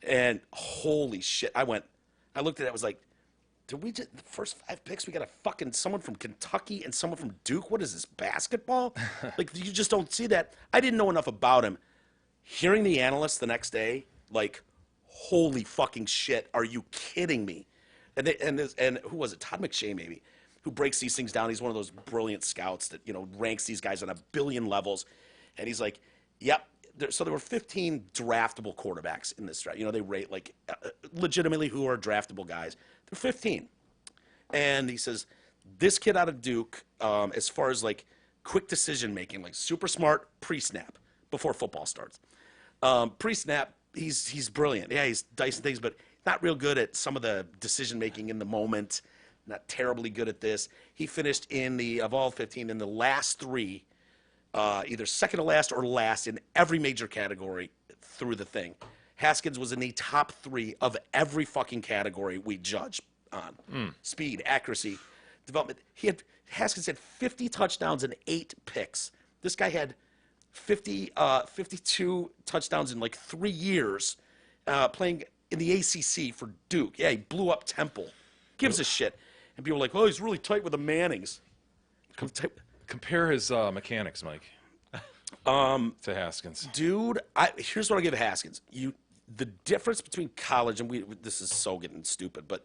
And holy shit, I looked at it, I was like, did we just, the first 5 picks, we got a fucking someone from Kentucky and someone from Duke? What is this, basketball? Like, you just don't see that. I didn't know enough about him. Hearing the analyst the next day, like, holy fucking shit, are you kidding me? And who was it? Todd McShay, maybe, who breaks these things down. He's one of those brilliant scouts that, ranks these guys on a billion levels. And he's like, yep. So there were 15 draftable quarterbacks in this draft. They rate like legitimately who are draftable guys. They're 15. And he says, this kid out of Duke, as far as like quick decision making, like super smart pre-snap before football starts. Pre-snap, he's brilliant. Yeah, he's dicing things, but not real good at some of the decision making in the moment. Not terribly good at this. He finished of all 15 in the last 3. Either second to last or last in every major category through the thing. Haskins was in the top 3 of every fucking category we judge on. Speed, accuracy, development. Haskins had 50 touchdowns and 8 picks. This guy had 52 touchdowns in like 3 years playing in the ACC for Duke. Yeah, he blew up Temple. Gives a shit. And people are like, oh, he's really tight with the Mannings. Compare his mechanics, Mike, to Haskins. Dude, here's what I give Haskins. The difference between college and this is so getting stupid, but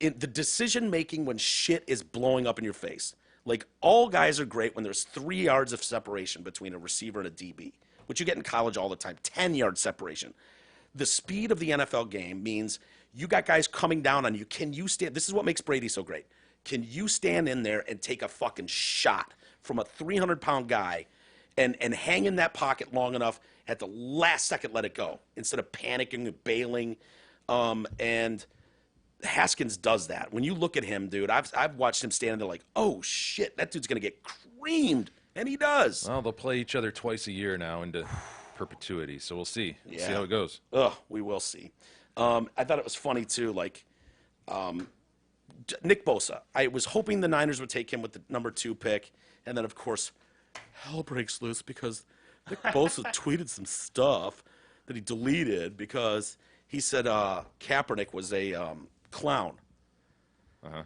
the decision making when shit is blowing up in your face. Like all guys are great when there's 3 yards of separation between a receiver and a DB, which you get in college all the time. 10-yard separation. The speed of the NFL game means you got guys coming down on you. Can you stand? This is what makes Brady so great. Can you stand in there and take a fucking shot from a 300-pound guy and hang in that pocket long enough at the last second let it go instead of panicking and bailing? And Haskins does that. When you look at him, dude, I've watched him standing there like, oh, shit, that dude's going to get creamed. And he does. Well, they'll play each other twice a year now into perpetuity. So we'll see. We'll see Yeah. how it goes. Ugh, we will see. I thought it was funny too. Like Nick Bosa. I was hoping the Niners would take him with the number 2 pick, and then of course, hell breaks loose because Nick Bosa tweeted some stuff that he deleted because he said Kaepernick was a clown. Uh-huh.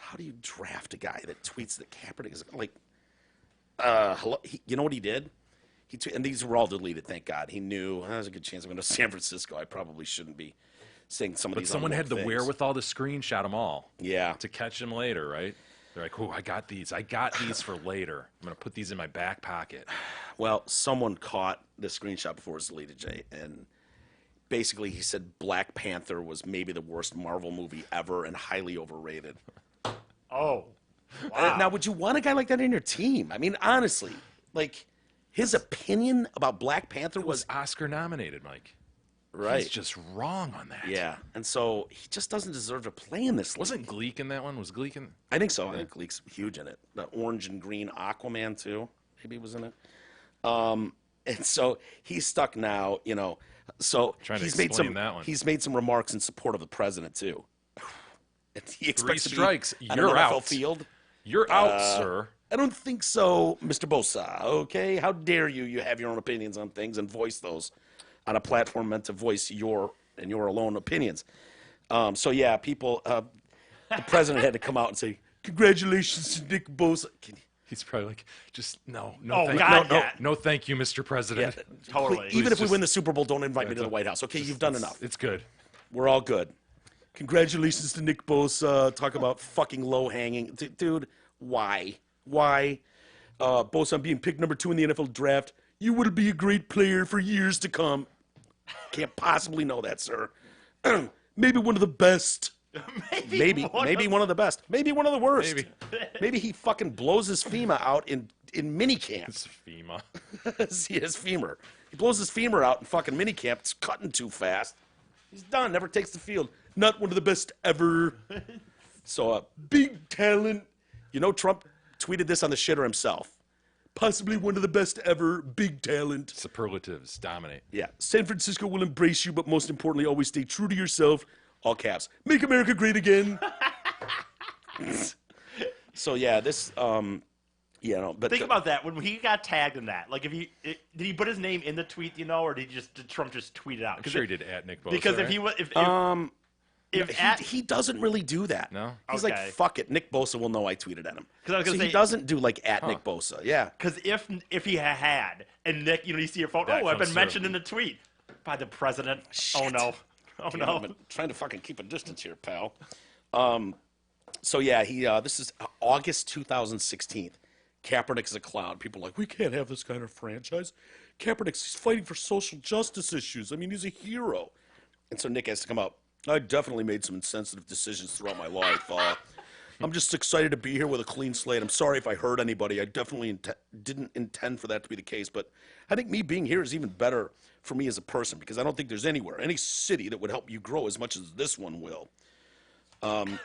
How do you draft a guy that tweets that Kaepernick is like? Hello, you know what he did? And these were all deleted. Thank God. He knew there's a good chance I'm going to San Francisco. I probably shouldn't be saying some of But these. someone had the things. wherewithal to screenshot them all. Yeah. To catch them later, right? They're like, "Oh, I got these. I got these for later. I'm gonna put these in my back pocket." Well, someone caught the screenshot before it was deleted, Jay, and basically he said Black Panther was maybe the worst Marvel movie ever and highly overrated. Oh, wow. Now, would you want a guy like that in your team? I mean, honestly, like his opinion about Black Panther Was was Oscar nominated, Mike? right. He's just wrong on that. Yeah, and so he just doesn't deserve to play in this league. Wasn't Gleek in that one? Was Gleek in? I think so. I think Gleek's huge in it. The orange and green Aquaman too. Maybe was in it. And so he's stuck now. You know, so Trying to he's made explain some. that one. He's made some remarks in support of the president too. And he expects to be strikes, on you're an NFL out. field. You're out, sir. I don't think so, Mr. Bosa. Okay, how dare you? You have your own opinions on things and voice those on a platform meant to voice your and your alone opinions. So yeah, people. The president had to come out and say, "Congratulations to Nick Bosa." He's probably like, just no, Oh, thank God, no, yeah. no, thank you, Mr. President. Totally. Even if we just- win the Super Bowl, don't invite me to the White House. Okay, you've done enough. It's good. We're all good. Congratulations to Nick Bosa. Talk about fucking low hanging, dude. Why? Why? Bosa being picked number 2 in the NFL draft. You would be a great player for years to come. Can't possibly know that, sir. Maybe one of the best. Maybe one of the best. Maybe one of the worst. Maybe. Maybe he fucking blows his femur out in minicamp. It's FEMA. See his femur. He blows his femur out in fucking minicamp. It's cutting too fast. He's done. Never takes the field. Not one of the best ever. So, big talent. You know, Trump tweeted this on the shitter himself. Possibly one of the best ever. Big talent. Superlatives dominate. Yeah. San Francisco will embrace you, but most importantly, always stay true to yourself. All caps. Make America great again. So yeah, this you know, but Think about that when he got tagged in that. Like, did he put his name in the tweet, you know, or did Trump just tweet it out? I'm sure he did at Nick Bosa. Because if right? he was, he doesn't really do that. No? He's Okay. like, fuck it. Nick Bosa will know I tweeted at him. 'Cause I was gonna So he say- doesn't do like at Nick Bosa. Yeah. Because if he had, and Nick, you know, you see your phone, That oh, I've comes been through. mentioned in the tweet by the president. Oh no, oh You know, no. I'm trying to fucking keep a distance here, pal. So yeah, he this is August 2016. Kaepernick is a clown. People are like, we can't have this kind of franchise. Kaepernick's fighting for social justice issues. I mean, he's a hero. And so Nick has to come out. I definitely made some insensitive decisions throughout my life. I'm just excited to be here with a clean slate. I'm sorry if I hurt anybody. I definitely didn't intend for that to be the case. But I think me being here is even better for me as a person because I don't think there's anywhere, any city that would help you grow as much as this one will. And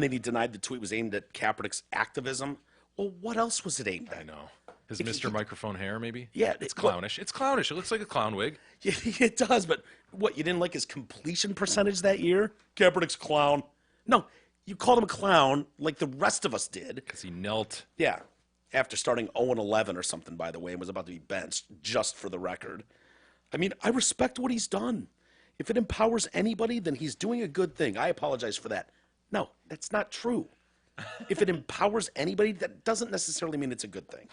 then he denied the tweet was aimed at Kaepernick's activism. Well, what else was it aimed at? I know. His Mr. Microphone hair, maybe? Yeah, It's clownish. It's clownish. It looks like a clown wig. Yeah, it does, but what, you didn't like his completion percentage that year? Kaepernick's clown. No, you called him a clown like the rest of us did. Because he knelt. Yeah, after starting 0-11 or something, by the way, and was about to be benched, just for the record. I mean, I respect what he's done. If it empowers anybody, then he's doing a good thing. I apologize for that. No, that's not true. If it empowers anybody, that doesn't necessarily mean it's a good thing.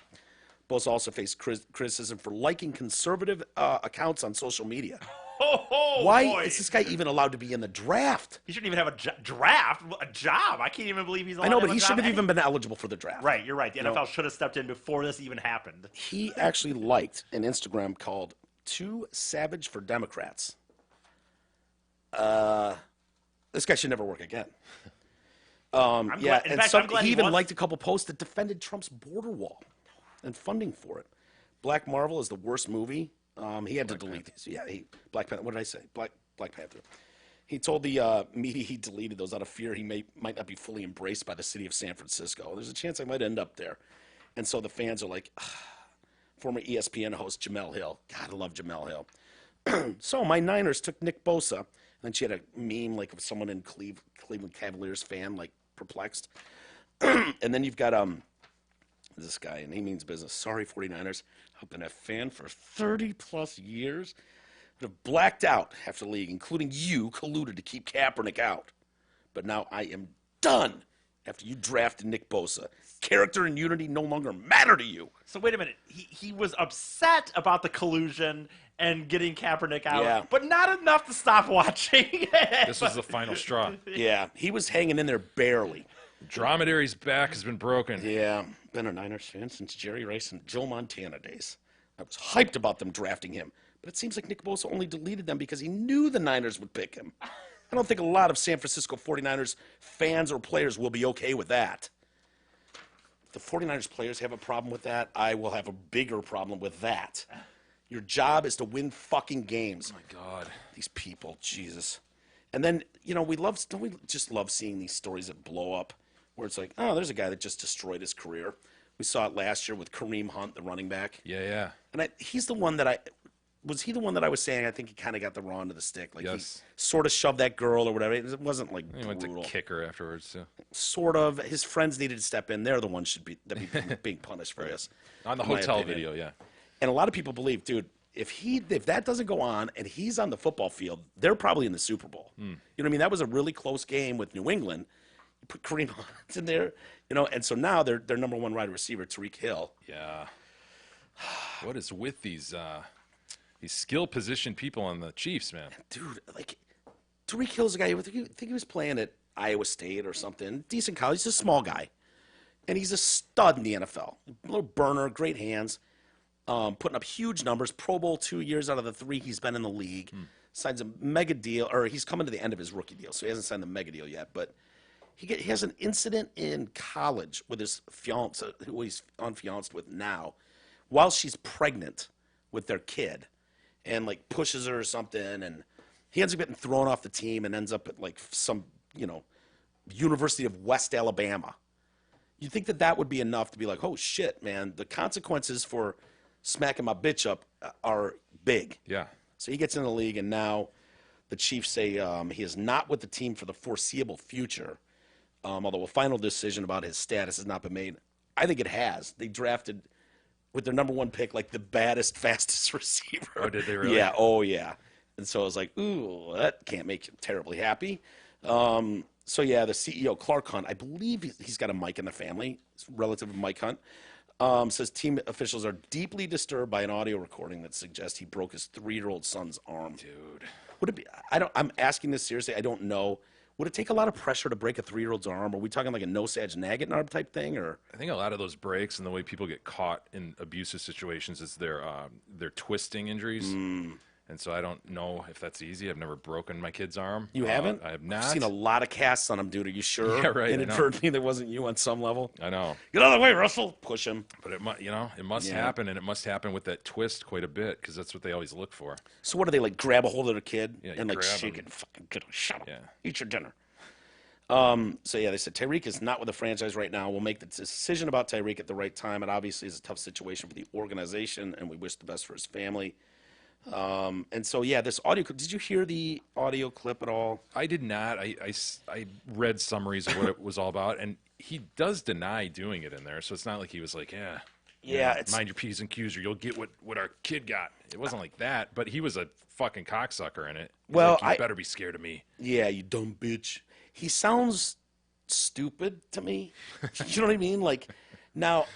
Bosa also faced criticism for liking conservative accounts on social media. Oh, Why boy. is this guy even allowed to be in the draft? He shouldn't even have a draft, a job. I can't even believe he's allowed I know, to but he have a shouldn't have job even been eligible for the draft. Right, you're right. The NFL should have stepped in before this even happened. He actually liked an Instagram called Too Savage for Democrats. This guy should never work again. I'm glad, in fact, I'm glad he even wants- liked a couple posts that defended Trump's border wall and funding for it. Black Marvel is the worst movie. He had to delete these. Yeah, Black Panther. What did I say? Black Panther. He told the media he deleted those out of fear he might not be fully embraced by the city of San Francisco. There's a chance I might end up there. And so the fans are like, former ESPN host Jamel Hill. God, I love Jamel Hill. So my Niners took Nick Bosa, and then she had a meme like of someone in Cleveland Cavaliers fan, like perplexed. And then you've got this guy, and he means business. Sorry, 49ers. I've been a fan for 30 plus years. Have blacked out half the league, including you, colluded to keep Kaepernick out. But now I am done after you drafted Nick Bosa. Character and unity no longer matter to you. So wait a minute. He was upset about the collusion and getting Kaepernick out, Yeah. but not enough to stop watching. This was the final straw. Yeah, he was hanging in there barely. Dromedary's back has been broken. Yeah, been a Niners fan since Jerry Rice and Joe Montana days. I was hyped about them drafting him, but it seems like Nick Bosa only deleted them because he knew the Niners would pick him. I don't think a lot of San Francisco 49ers fans or players will be okay with that. If the 49ers players have a problem with that, I will have a bigger problem with that. Your job is to win fucking games. Oh my God. These people, Jesus. And then, don't we just love seeing these stories that blow up where it's like, oh, there's a guy that just destroyed his career. We saw it last year with Kareem Hunt, the running back. Yeah. And he's the one that was he the one that I was saying I think he kind of got the raw end of the stick? Like Yes. he sort of shoved that girl or whatever. It wasn't like He went to brutal. kick her afterwards, too. Sort of. His friends needed to step in. They're the ones that be being punished for this. On the in my hotel opinion. video, yeah. And a lot of people believe, dude, if that doesn't go on and he's on the football field, they're probably in the Super Bowl. You know what I mean? That was a really close game with New England. You put Kareem Hunt in there, and so now their number one wide receiver, Tyreek Hill. Yeah. What is with these skill position people on the Chiefs, man? Dude, like Tyreek Hill's a guy. I think he was playing at Iowa State or something. Decent college. He's a small guy, and he's a stud in the NFL. A little burner, great hands, putting up huge numbers. Pro Bowl 2 years out of the 3 he's been in the league. Signs a mega deal, or he's coming to the end of his rookie deal, so he hasn't signed the mega deal yet. But he has an incident in college with his fiance, who he's unfianced with now, while she's pregnant with their kid, and like pushes her or something, and he ends up getting thrown off the team and ends up at like some University of West Alabama. You'd think that would be enough to be like, oh shit, man, the consequences for smacking my bitch up are big. Yeah. So he gets in the league, and now the Chiefs say he is not with the team for the foreseeable future, although a final decision about his status has not been made. I think it has. They drafted, with their number 1 pick, like the baddest, fastest receiver. Oh, did they really? Yeah, oh yeah. And so I was like, ooh, that can't make you terribly happy. So yeah, the CEO, Clark Hunt, I believe he's got a Mike in the family, relative to Mike Hunt, says team officials are deeply disturbed by an audio recording that suggests he broke his 3-year-old son's arm. Dude. Would it be? I'm asking this seriously. I don't know. Would it take a lot of pressure to break a 3-year-old's arm? Are we talking like a no-Sag Nagget arm type thing, or? I think a lot of those breaks and the way people get caught in abusive situations is their twisting injuries. And so I don't know if that's easy. I've never broken my kid's arm. You haven't? I have not. I've seen a lot of casts on him, dude. Are you sure? Yeah, right, I know. Inadvertently, there wasn't you on some level. I know. Get out of the way, Russell. Push him. But it must Yeah. happen, and it must happen with that twist quite a bit because that's what they always look for. So what do they like? Grab a hold of the kid Yeah, and like grab shake him. it. Fucking get him. Shut up. Yeah. Eat your dinner. So yeah, they said Tyreek is not with the franchise right now. We'll make the decision about Tyreek at the right time. It obviously is a tough situation for the organization, and we wish the best for his family. And so yeah, this audio. Did you hear the audio clip at all? I did not. I read summaries of what it was all about, and he does deny doing it in there. So it's not like he was like, Yeah, it's mind your P's and Q's or you'll get what our kid got. It wasn't like that, but he was a fucking cocksucker in it. He's Well, like, you better be scared of me. yeah, you dumb bitch. He sounds stupid to me. You know what I mean? Like, now,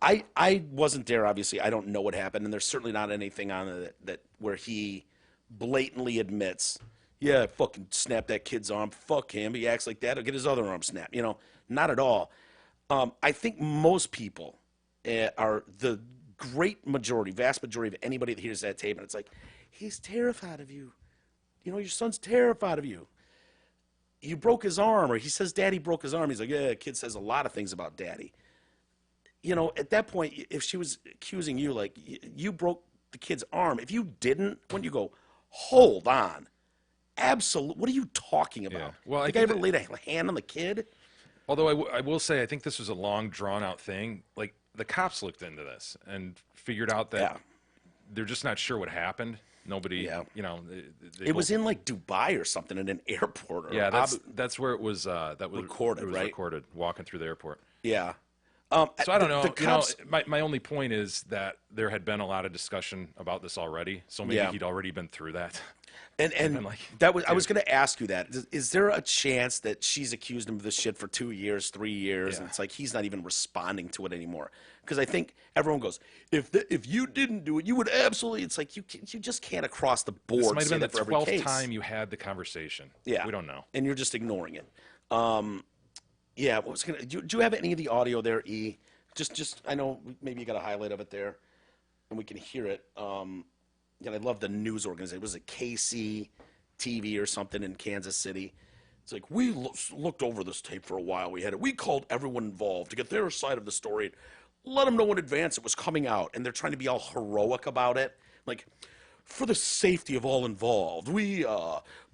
I wasn't there, obviously. I don't know what happened, and there's certainly not anything on it that where he blatantly admits, yeah, I fucking snapped that kid's arm. Fuck him. He acts like that. I'll get his other arm snapped. Not at all. I think most people are the great majority, vast majority of anybody that hears that tape, and it's like, he's terrified of you. Your son's terrified of you. You broke his arm, or he says daddy broke his arm. He's like, yeah, kid says a lot of things about daddy. At that point, if she was accusing you, like, you broke the kid's arm, if you didn't, when you go, hold on, absolutely, what are you talking about? Yeah. Well, I the guy think ever laid a hand on the kid? Although I will say, I think this was a long, drawn-out thing. Like, the cops looked into this and figured out that they're just not sure what happened. Nobody, you know, it was in like Dubai or something in an airport. Or that's where it was. That was recorded. It was right? recorded walking through the airport. Yeah. So I don't know. The cops, my only point is that there had been a lot of discussion about this already. So maybe he'd already been through that. And like, that was I was going to ask you that. Is there a chance that she's accused him of this shit for 2 years, 3 years, and it's like he's not even responding to it anymore? Because I think everyone goes, if you didn't do it, you would absolutely. It's like you just can't across the board. This might have been the for every 12th case. time you had the conversation. Yeah, we don't know, and you're just ignoring it. Yeah, what was gonna? Do you have any of the audio there, E? Just I know maybe you got a highlight of it there, and we can hear it. And I love the news organization. Was it KC TV or something in Kansas City? It's like, we looked over this tape for a while. We called everyone involved to get their side of the story. Let them know in advance it was coming out. And they're trying to be all heroic about it. Like, for the safety of all involved, we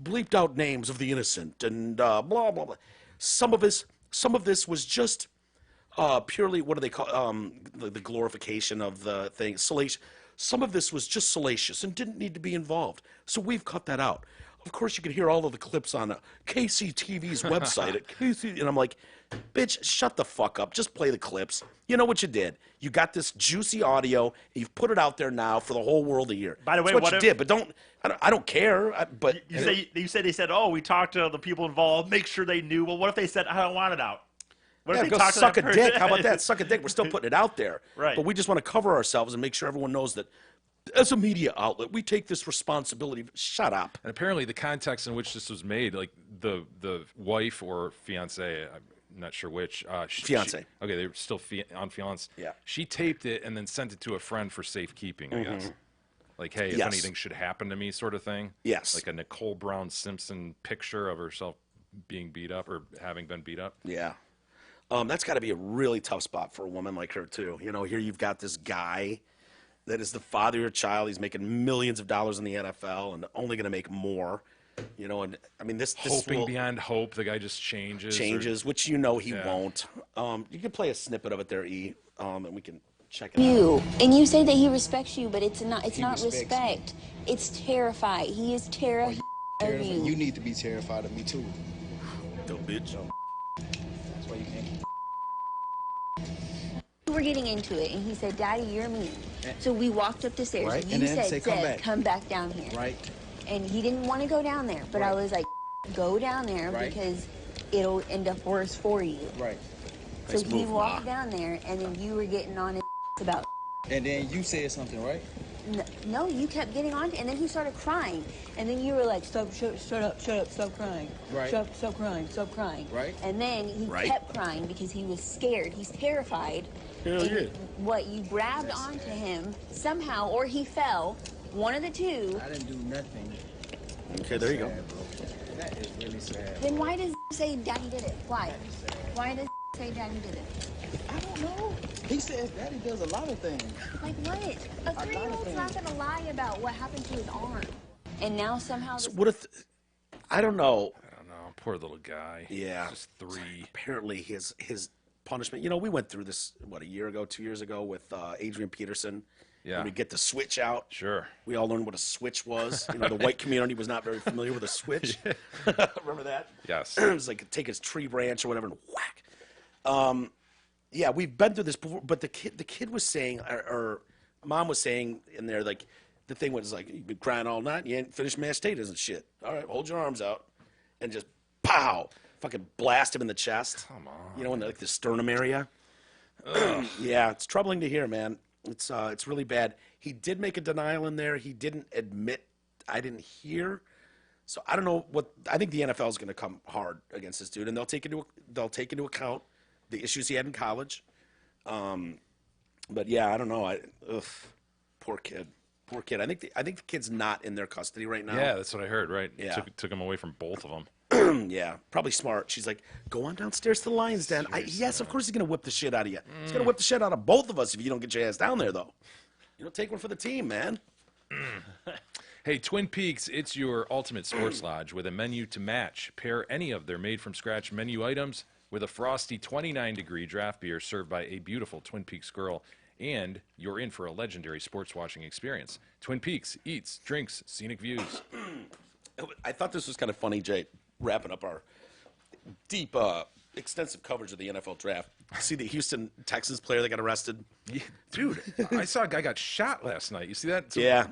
bleeped out names of the innocent and blah, blah, blah. Some of this was just purely, what do they call the glorification of the thing? Salacious. Some of this was just salacious and didn't need to be involved. So we've cut that out. Of course, you could hear all of the clips on KCTV's website at KC. And I'm like, bitch, shut the fuck up. Just play the clips. You know what you did. You got this juicy audio. You've put it out there now for the whole world to hear. By the way, that's what you did. But I don't care. But you said they said, oh, we talked to the people involved, make sure they knew. Well, what if they said, I don't want it out? What if they go talk suck to a that dick. How about that? Suck a dick. We're still putting it out there. Right. But we just want to cover ourselves and make sure everyone knows that as a media outlet, we take this responsibility. Shut up. And apparently the context in which this was made, like the wife or fiance, I'm not sure which. Fiance. Okay, they were still on fiance. Yeah. She taped it and then sent it to a friend for safekeeping, I guess. Like, hey, if anything should happen to me sort of thing. Yes. Like a Nicole Brown Simpson picture of herself being beat up or having been beat up. Yeah. That's got to be a really tough spot for a woman like her, too. You know, here you've got this guy that is the father of your child. He's making millions of dollars in the NFL and only going to make more. You know, and I mean, this hoping beyond hope, the guy just changes. Which you know he won't. You can play a snippet of it there, E, and we can check it out. And you say that he respects you, but it's not respect. It's terrified. He is terrified of you. You need to be terrified of me, too. Dumb bitch. That's why you can't. We were getting into it, and he said, Daddy, you're mean. So we walked up the stairs. Right. You And then said, say, come back down here. Right. And he didn't want to go down there, but I was like, go down there because it'll end up worse for you. Right. So he walked down there, and then you were getting on his about. And then you said something, right? No, you kept getting on, and then he started crying, and then you were like, shut up, stop crying. Right. Stop crying. Right. And then he kept crying because he was scared. He's terrified. Hell yeah. What, you grabbed onto him somehow, or he fell, one of the two. I didn't do nothing. Okay, there you go. Bro. That is really sad. Then why does say Daddy did it? Why? Why does say Daddy did it? I don't know. He says Daddy does a lot of things. Like what? A 3-year-old's not going to lie about what happened to his arm. And now somehow... So what if... I don't know. Poor little guy. Yeah. Just 3. Apparently his punishment... You know, we went through this, a year ago, 2 years ago with Adrian Peterson. Yeah. When we get the switch out. Sure. We all learned what a switch was. You know, the white community was not very familiar with a switch. Remember that? Yes. It was like take his tree branch or whatever and whack. Yeah, we've been through this before, but the kid was saying, or mom was saying in there, like, the thing was like, you've been crying all night, you ain't finished mashed potatoes and shit. All right, hold your arms out, and just pow, fucking blast him in the chest. Come on. You know, in like the sternum area. Yeah, it's troubling to hear, man. It's really bad. He did make a denial in there. He didn't admit. I didn't hear. So I don't know what. I think the NFL is going to come hard against this dude, and they'll take into account the issues he had in college. But yeah, I don't know. Poor kid. Poor kid. I think the kid's not in their custody right now. Yeah, that's what I heard. Right. Yeah. Took him away from both of them. Yeah, probably smart. She's like, go on downstairs to the Lions Den. Yes, of course he's gonna whip the shit out of you. He's gonna whip the shit out of both of us if you don't get your ass down there, though. You know, take one for the team, man. Hey, Twin Peaks, it's your ultimate sports lodge with a menu to match. Pair any of their made-from-scratch menu items with a frosty 29-degree draft beer served by a beautiful Twin Peaks girl. And you're in for a legendary sports watching experience. Twin Peaks, eats, drinks, scenic views. I thought this was kind of funny, Jay, wrapping up our deep, extensive coverage of the NFL draft. See the Houston Texans player that got arrested? Yeah, dude, I saw a guy got shot last night. You see that? Yeah.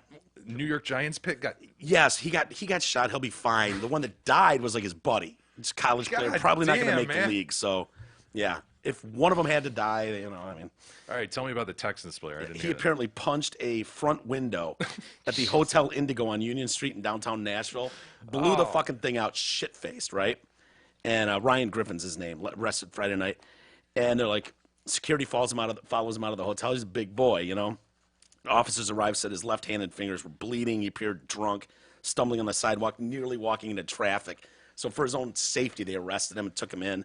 New York Giants pick got. Yes, he got shot. He'll be fine. The one that died was like his buddy. It's a college player, probably not going to make the league. So, yeah, if one of them had to die, you know, I mean. All right, tell me about the Texans player. I didn't He hear that. apparently punched a front window at the Hotel Indigo on Union Street in downtown Nashville. Blew the fucking thing out, shit-faced, right? And Ryan Griffin's his name, arrested Friday night. And they're like, security follows him out of the hotel. He's a big boy, you know. Officers arrived, said his left-handed fingers were bleeding. He appeared drunk, stumbling on the sidewalk, nearly walking into traffic. So for his own safety, they arrested him and took him in.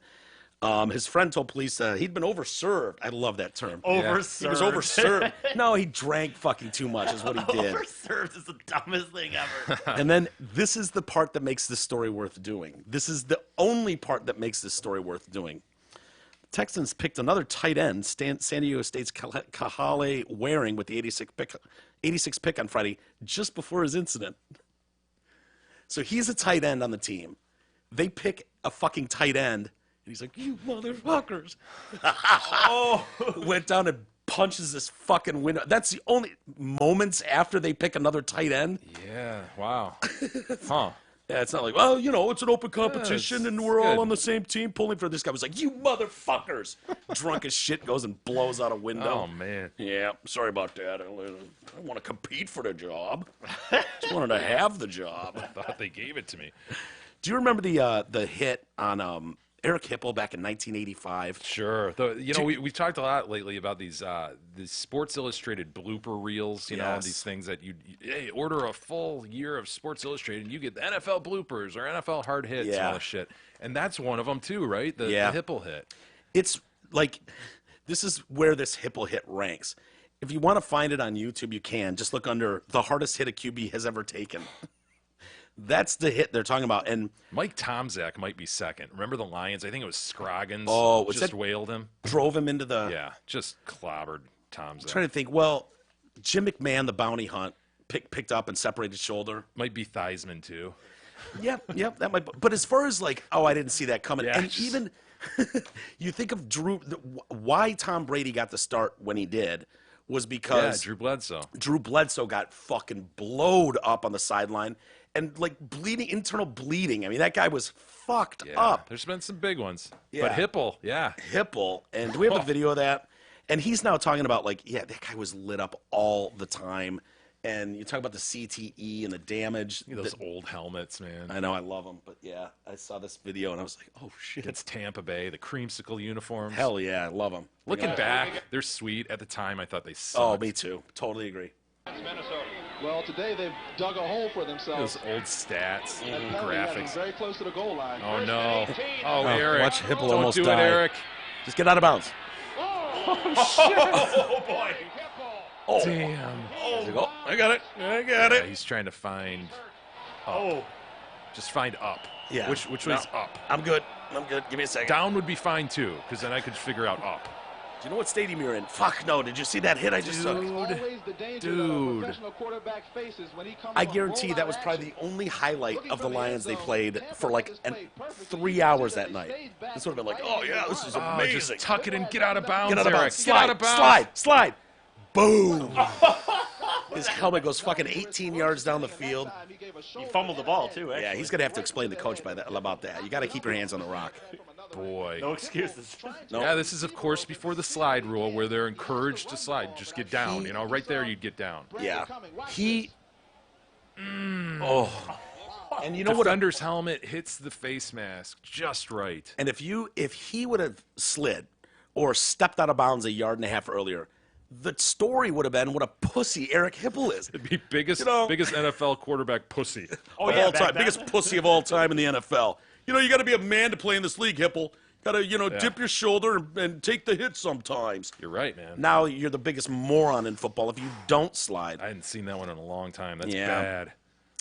His friend told police he'd been overserved. I love that term. Overserved. He was overserved. No, he drank fucking too much is what he did. Overserved is the dumbest thing ever. And then this is the part that makes this story worth doing. This is the only part that makes this story worth doing. Texans picked another tight end, San Diego State's Kahale Waring with the 86 pick on Friday, just before his incident. So he's a tight end on the team. They pick a fucking tight end, and he's like, "You motherfuckers!" Went down and punches this fucking window. That's the only moments after they pick another tight end. Yeah, wow. Huh. Yeah, it's not like, well, you know, it's an open competition and we're all on the same team pulling for this guy. Was like, "You motherfuckers!" Drunk as shit, goes and blows out a window. Oh, man. Yeah, sorry about that. I don't want to compete for the job. Just wanted to have the job. Thought they gave it to me. Do you remember the hit on Eric Hipple back in 1985? Sure. We've talked a lot lately about these Sports Illustrated blooper reels, you know, Yes. these things that hey, order a full year of Sports Illustrated and you get the NFL bloopers or NFL hard hits and all this shit. And that's one of them too, right? The Hipple hit. It's like, this is where this Hipple hit ranks. If you want to find it on YouTube, you can. Just look under the hardest hit a QB has ever taken. That's the hit they're talking about. And Mike Tomczak might be second. Remember the Lions? I think it was Scroggins. was just that- wailed him. drove him into the... Yeah, just clobbered Tomczak. trying to think, well, Jim McMahon, the bounty hunt, picked up and separated shoulder. Might be Theismann too. Yep, that might. But as far as like, I didn't see that coming. Yeah, And even you think of why Tom Brady got the start when he did was Yeah, because Drew Bledsoe. Drew Bledsoe got fucking blowed up on the sideline and like internal bleeding. I mean, that guy was fucked Yeah, up. there's been some big ones. Yeah. But Hipple, yeah. Hipple, and do we have a video of that? And he's now talking about like, yeah, that guy was lit up all the time. And you talk about the CTE and the damage. Look at those old helmets, man. I know, I love them, but yeah, I saw this video and I was like, oh shit. It's Tampa Bay, the creamsicle uniforms. Hell yeah, I love them. Looking back, they're sweet. At the time, I thought they sucked. Oh, me too. Totally agree. Well, today they've dug a hole for themselves. Those old stats, And apparently had them graphics. very close to the goal line. Oh, no. Oh, Eric. watch Hipple Don't almost do die. it, Eric. Just get out of bounds. Oh, boy. Oh, Damn. oh, I got it. Yeah, he's trying to find, Oh. just find up. Yeah. Which was up. I'm good. Give me a second. Down would be fine, too, because then I could figure out up. Do you know what stadium you're in? Fuck no. Did you see that hit I just took? Always the danger that a professional quarterback faces when he comes I on guarantee that was rollout probably action. the only highlight Looking of the from the end Lions they zone, played Tampa for like anticipated perfectly. 3 hours You that see night. stays back This would have been like, right oh yeah, this is Oh, amazing. just tuck it and get out of bounds, Get out of Eric. bounds. Get out of bounds. Slide. Boom. His helmet goes fucking 18 yards down the field. He fumbled the ball, too, actually. Yeah, he's going to have to explain to coach about that. You got to keep your hands on the rock. Boy. No excuses. No. Yeah, this is, of course, before the slide rule where they're encouraged to slide. Just get down. You know, right there, you'd get down. Yeah. Oh. And you know what? Defender's helmet hits the face mask just right. And if he would have slid or stepped out of bounds a yard and a half earlier, the story would have been what a pussy Eric Hipple is. It'd be biggest biggest NFL quarterback pussy. Oh, Of yeah, all back time. then. Biggest pussy of all time in the NFL. You know, you got to be a man to play in this league, Hipple. Got to, dip your shoulder and take the hit sometimes. You're right, man. Now you're the biggest moron in football if you don't slide. I hadn't seen that one in a long time. That's Yeah. bad.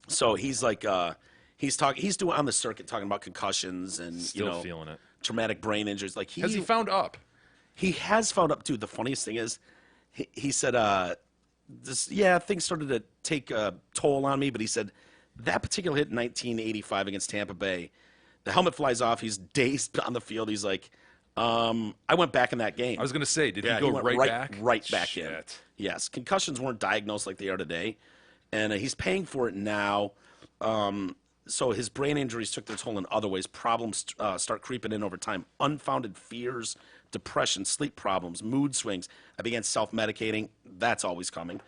So he's like, he's doing on the circuit talking about concussions and Still feeling it. traumatic brain injuries. Like Has he found up? He has found up, dude. The funniest thing is, he said, things started to take a toll on me, but he said that particular hit in 1985 against Tampa Bay, the helmet flies off. He's dazed on the field. He's like, I went back in that game. I was going to say, did he he go went right back? Right back Shit. in. Yes. Concussions weren't diagnosed like they are today, and he's paying for it now. So his brain injuries took their toll in other ways. Problems start creeping in over time. Unfounded fears, depression, sleep problems, mood swings. I began self-medicating. That's always coming.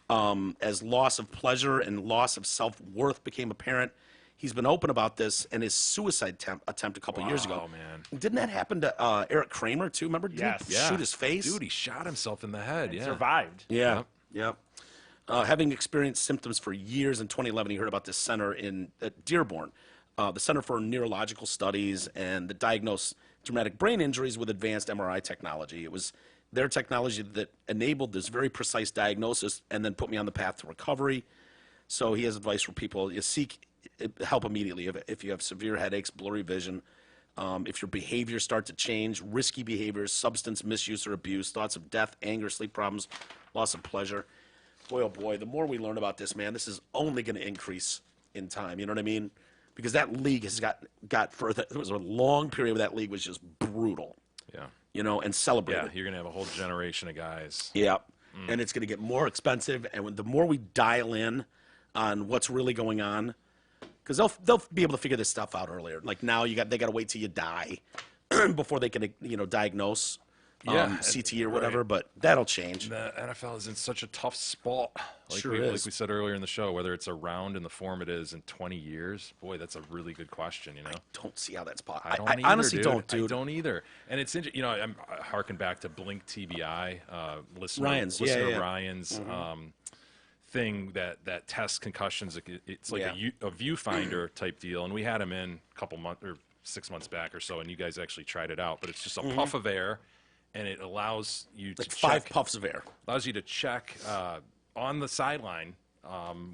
As loss of pleasure and loss of self-worth became apparent, he's been open about this and his suicide attempt a couple years ago. Oh, man. Didn't that happen to Eric Kramer, too? Remember? Yes. Didn't he shoot his face? Dude, he shot himself in the head. And Yeah. survived. Yeah. Yep. Having experienced symptoms for years, in 2011, he heard about this center at Dearborn, the Center for Neurological Studies, and that diagnosed traumatic brain injuries with advanced MRI technology. It was their technology that enabled this very precise diagnosis and then put me on the path to recovery. So he has advice for people. You seek help immediately if you have severe headaches, blurry vision, if your behaviors start to change, risky behaviors, substance misuse or abuse, thoughts of death, anger, sleep problems, loss of pleasure. Boy, oh boy, the more we learn about this, man, this is only going to increase in time. You know what I mean? Because that league has got further. There was a long period where that league was just brutal. Yeah. You know, and celebrated. Yeah, you're going to have a whole generation of guys. Yeah. And it's going to get more expensive. And the more we dial in on what's really going on, because they'll be able to figure this stuff out earlier. Like now, they got to wait till you die before they can diagnose CT or whatever. right. But that'll change. The NFL is in such a tough spot. Sure Like is. we said earlier in the show, whether it's around in the form it is in 20 years. Boy, that's a really good question. You know. Don't see how that's possible. I don't I either, honestly dude. don't, dude. I don't either. And it's interesting. I'm harking back to Blink TBI, listener Ryan's, yeah. Ryan's thing that tests concussions. It's like a viewfinder type deal, and we had him in a couple months or 6 months back or so, and you guys actually tried it out. But it's just a puff of air, and it allows you to Like 5 check, puffs of air. allows you to check on the sideline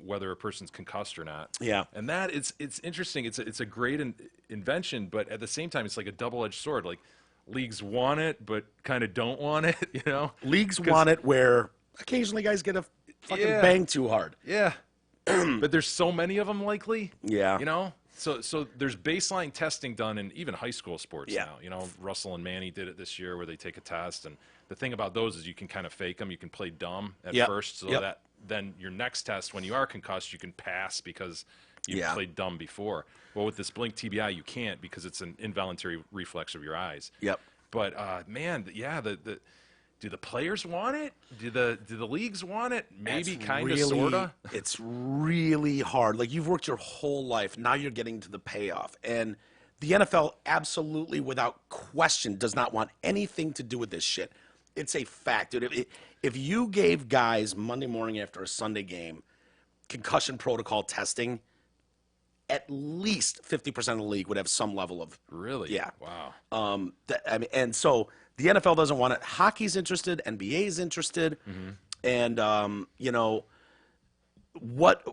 whether a person's concussed or not. Yeah. And it's interesting. It's a great invention, but at the same time, it's like a double-edged sword. Like leagues want it, but kind of don't want it. You know, Leagues want it where occasionally guys get a fucking bang too hard. Yeah. But there's so many of them likely. Yeah. You know? So there's baseline testing done in even high school sports Yeah. now. You know, Russell and Manny did it this year where they take a test. And the thing about those is you can kind of fake them. You can play dumb at Yep. first so Yep. that then your next test, when you are concussed, you can pass because you Yeah. played dumb before. Well, with this Blink TBI, you can't because it's an involuntary reflex of your eyes. Yep. But, man, yeah, do the players want it? Do the leagues want it? Maybe, kind of, sort of. It's really hard. Like you've worked your whole life. Now you're getting to the payoff. And the NFL absolutely, without question, does not want anything to do with this shit. It's a fact, dude. If you gave guys Monday morning after a Sunday game concussion protocol testing, at least 50% of the league would have some level of Really? Yeah. Wow. And so the NFL doesn't want it. Hockey's interested. NBA's interested. And what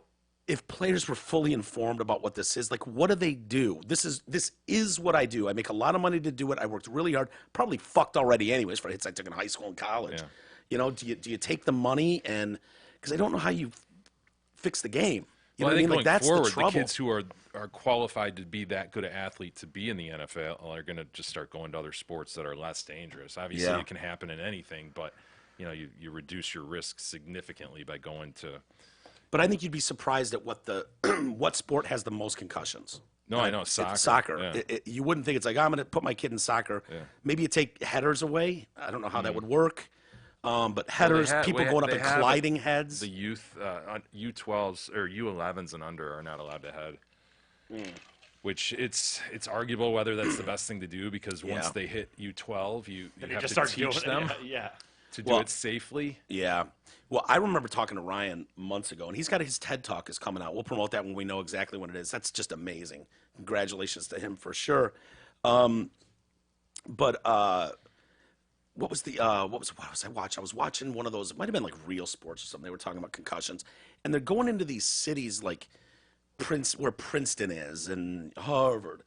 if players were fully informed about what this is? Like, what do they do? This is what I do. I make a lot of money to do it. I worked really hard. Probably fucked already, anyways, for hits I took in high school and college. Yeah. You know, do you take the money and because I don't know how you fix the game. You know Well, I what I think mean? going Like that's forward, the trouble. kids who are qualified to be that good an athlete to be in the NFL are going to just start going to other sports that are less dangerous. Obviously, Yeah. it can happen in anything, but you reduce your risk significantly by going to. But I think you'd be surprised at what what sport has the most concussions. No, I know soccer. It's soccer. Yeah. You wouldn't think it's like I'm going to put my kid in soccer. Yeah. Maybe you take headers away. I don't know how that would work. But headers, people going up and colliding heads. The youth U12s or U11s and under are not allowed to head. Which it's arguable whether that's the best thing to do because once they hit U12, you have just to start doing teach them Yeah. to do it safely. Yeah. Well, I remember talking to Ryan months ago, and he's got his TED Talk is coming out. We'll promote that when we know exactly when it is. That's just amazing. Congratulations to him for sure. What was I watching? I was watching one of those. It might have been like Real Sports or something. They were talking about concussions, and they're going into these cities like where Princeton is and Harvard,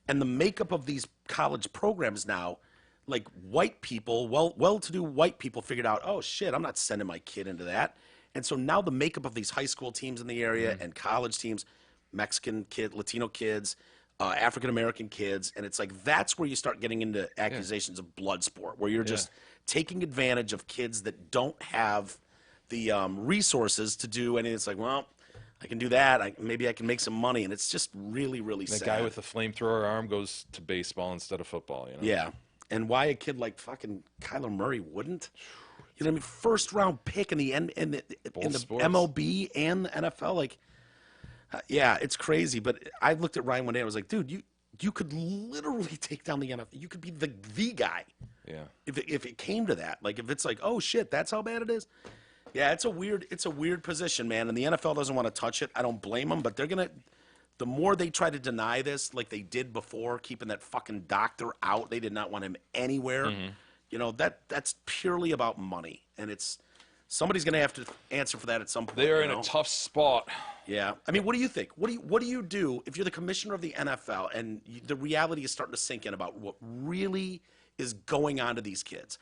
And the makeup of these college programs now, like white people, well-to-do white people figured out, oh shit, I'm not sending my kid into that. And so now the makeup of these high school teams in the area and college teams, Mexican kid, Latino kids, African American kids, and it's like that's where you start getting into accusations of blood sport, where you're just taking advantage of kids that don't have the resources to do anything. It's like, well, I can do that. Maybe I can make some money, and it's just really, really sad. The guy with the flamethrower arm goes to baseball instead of football. You know? Yeah, and why a kid like fucking Kyler Murray wouldn't? You know what I mean? First round pick in the MLB and the NFL. Like, yeah, it's crazy. But I looked at Ryan one day. I was like, dude, you could literally take down the NFL. You could be the guy. Yeah. If it came to that, like if it's like, oh shit, that's how bad it is. Yeah, it's a weird position, man. And the NFL doesn't want to touch it. I don't blame them, but they're gonna. The more they try to deny this, like they did before, keeping that fucking doctor out, they did not want him anywhere. Mm-hmm. You know, that's purely about money, and somebody's going to have to answer for that at some point. They're in a tough spot. Yeah, I mean, what do you think? What do you do if you're the commissioner of the NFL and the reality is starting to sink in about what really is going on to these kids?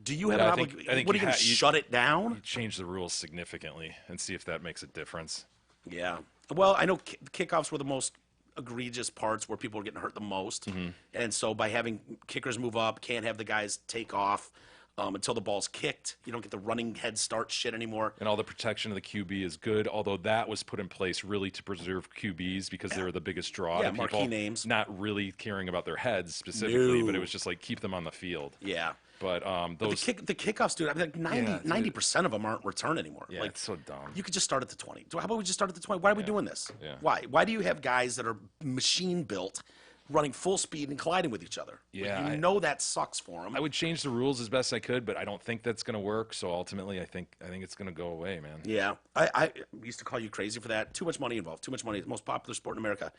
Do you have an obligation? What are you going to shut it down? You change the rules significantly and see if that makes a difference. Yeah. Well, I know kickoffs were the most egregious parts where people are getting hurt the most. And so by having kickers move up, can't have the guys take off until the ball's kicked. You don't get the running head start shit anymore. And all the protection of the QB is good, although that was put in place really to preserve QBs because they were the biggest draw to people. Marquee names. Not really caring about their heads specifically, but it was just like keep them on the field. Yeah. But those the kickoffs, dude. I mean, like 90% of them aren't return anymore. Yeah, like, it's so dumb. You could just start at the 20. How about we just start at the 20? Why are we doing this? Yeah. Why do you have guys that are machine built, running full speed and colliding with each other? Yeah, like, you know that sucks for them. I would change the rules as best I could, but I don't think that's going to work. So ultimately, I think it's going to go away, man. Yeah, I used to call you crazy for that. Too much money involved. Too much money. The most popular sport in America.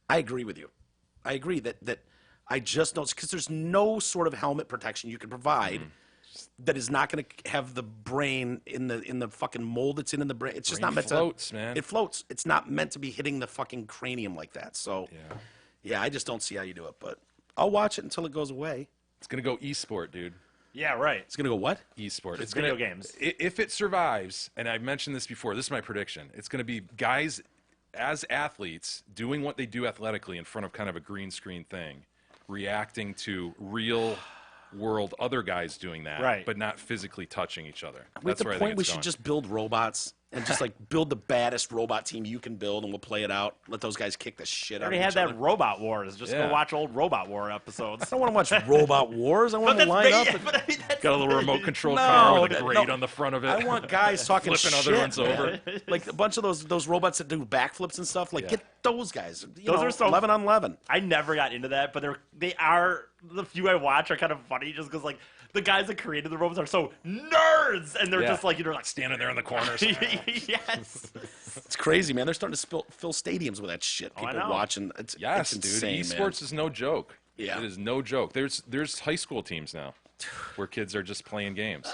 I agree with you. I agree that I just don't, because there's no sort of helmet protection you can provide. That is not going to have the brain in the fucking mold it's in the brain. It's just not meant floats, to. Man. It floats. It's not meant to be hitting the fucking cranium like that. So, yeah, I just don't see how you do it. But I'll watch it until it goes away. It's going to go e-sport, dude. Yeah, right. It's going to go what? E-sport. It's video games. If it survives, and I've mentioned this before, this is my prediction. It's going to be guys as athletes doing what they do athletically in front of kind of a green screen thing, reacting to real world other guys doing that, but not physically touching each other. That's the point we should just build robots and just like build the baddest robot team you can build, and we'll play it out. Let those guys kick the shit out of each other. We already had that Robot Wars. Just go watch old Robot War episodes. I don't want to watch Robot Wars. I want to line up. Got a little remote control car with a grate on the front of it. I want guys talking flipping shit. Other ones over. Like a bunch of those robots that do backflips and stuff. Like get those guys. Those are so 11 on 11. I never got into that, but they are the few I watch are kind of funny just because like the guys that created the robots are so nerds, and they're just like like standing there in the corners. Yes, it's crazy, man. They're starting to fill stadiums with that shit. People watching. It's insane, dude. Esports is no joke. Yeah, it is no joke. There's high school teams now where kids are just playing games.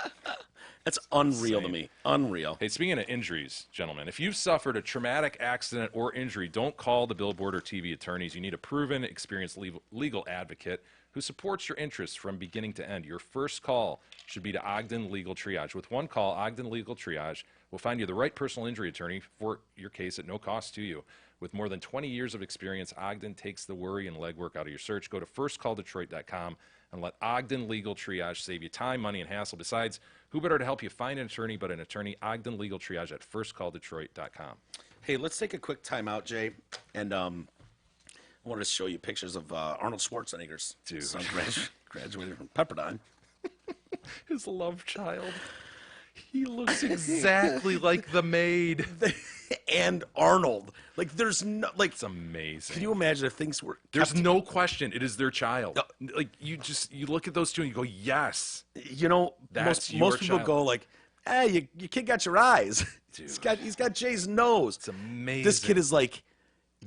That's unreal to me. Unreal. Hey, speaking of injuries, gentlemen, if you've suffered a traumatic accident or injury, don't call the billboard or TV attorneys. You need a proven, experienced legal advocate who supports your interests from beginning to end. Your first call should be to Ogden Legal Triage. With one call, Ogden Legal Triage will find you the right personal injury attorney for your case at no cost to you. With more than 20 years of experience, Ogden takes the worry and legwork out of your search. Go to firstcalldetroit.com and let Ogden Legal Triage save you time, money, and hassle. Besides, who better to help you find an attorney but an attorney? Ogden Legal Triage at firstcalldetroit.com. Hey, let's take a quick time out, Jay, and I wanted to show you pictures of Arnold Schwarzenegger's son graduated from Pepperdine. His love child. He looks exactly like the maid. And Arnold. Like, there's no, like... It's amazing. Can you imagine if things were... There's no question. It is their child. Like, you look at those two and you go, yes. You know, most people go like, hey, your kid got your eyes. Dude. He's got Jay's nose. It's amazing. This kid is like...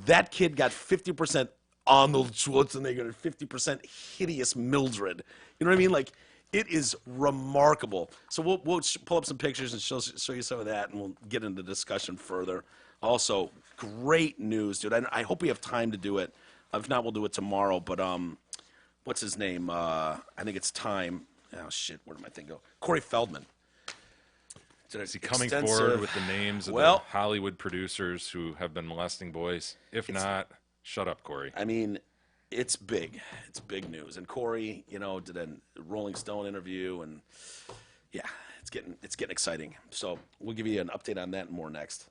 That kid got 50% Arnold Schwarzenegger and 50% hideous Mildred. You know what I mean? Like, it is remarkable. So we'll pull up some pictures and show you some of that, and we'll get into the discussion further. Also, great news, dude. I hope we have time to do it. If not, we'll do it tomorrow. But what's his name? I think it's time. Oh shit, where did my thing go? Corey Feldman. Is he coming forward with the names of the Hollywood producers who have been molesting boys? If not, shut up, Corey. I mean, it's big. It's big news. And Corey, did a Rolling Stone interview, and yeah, it's getting exciting. So we'll give you an update on that and more next.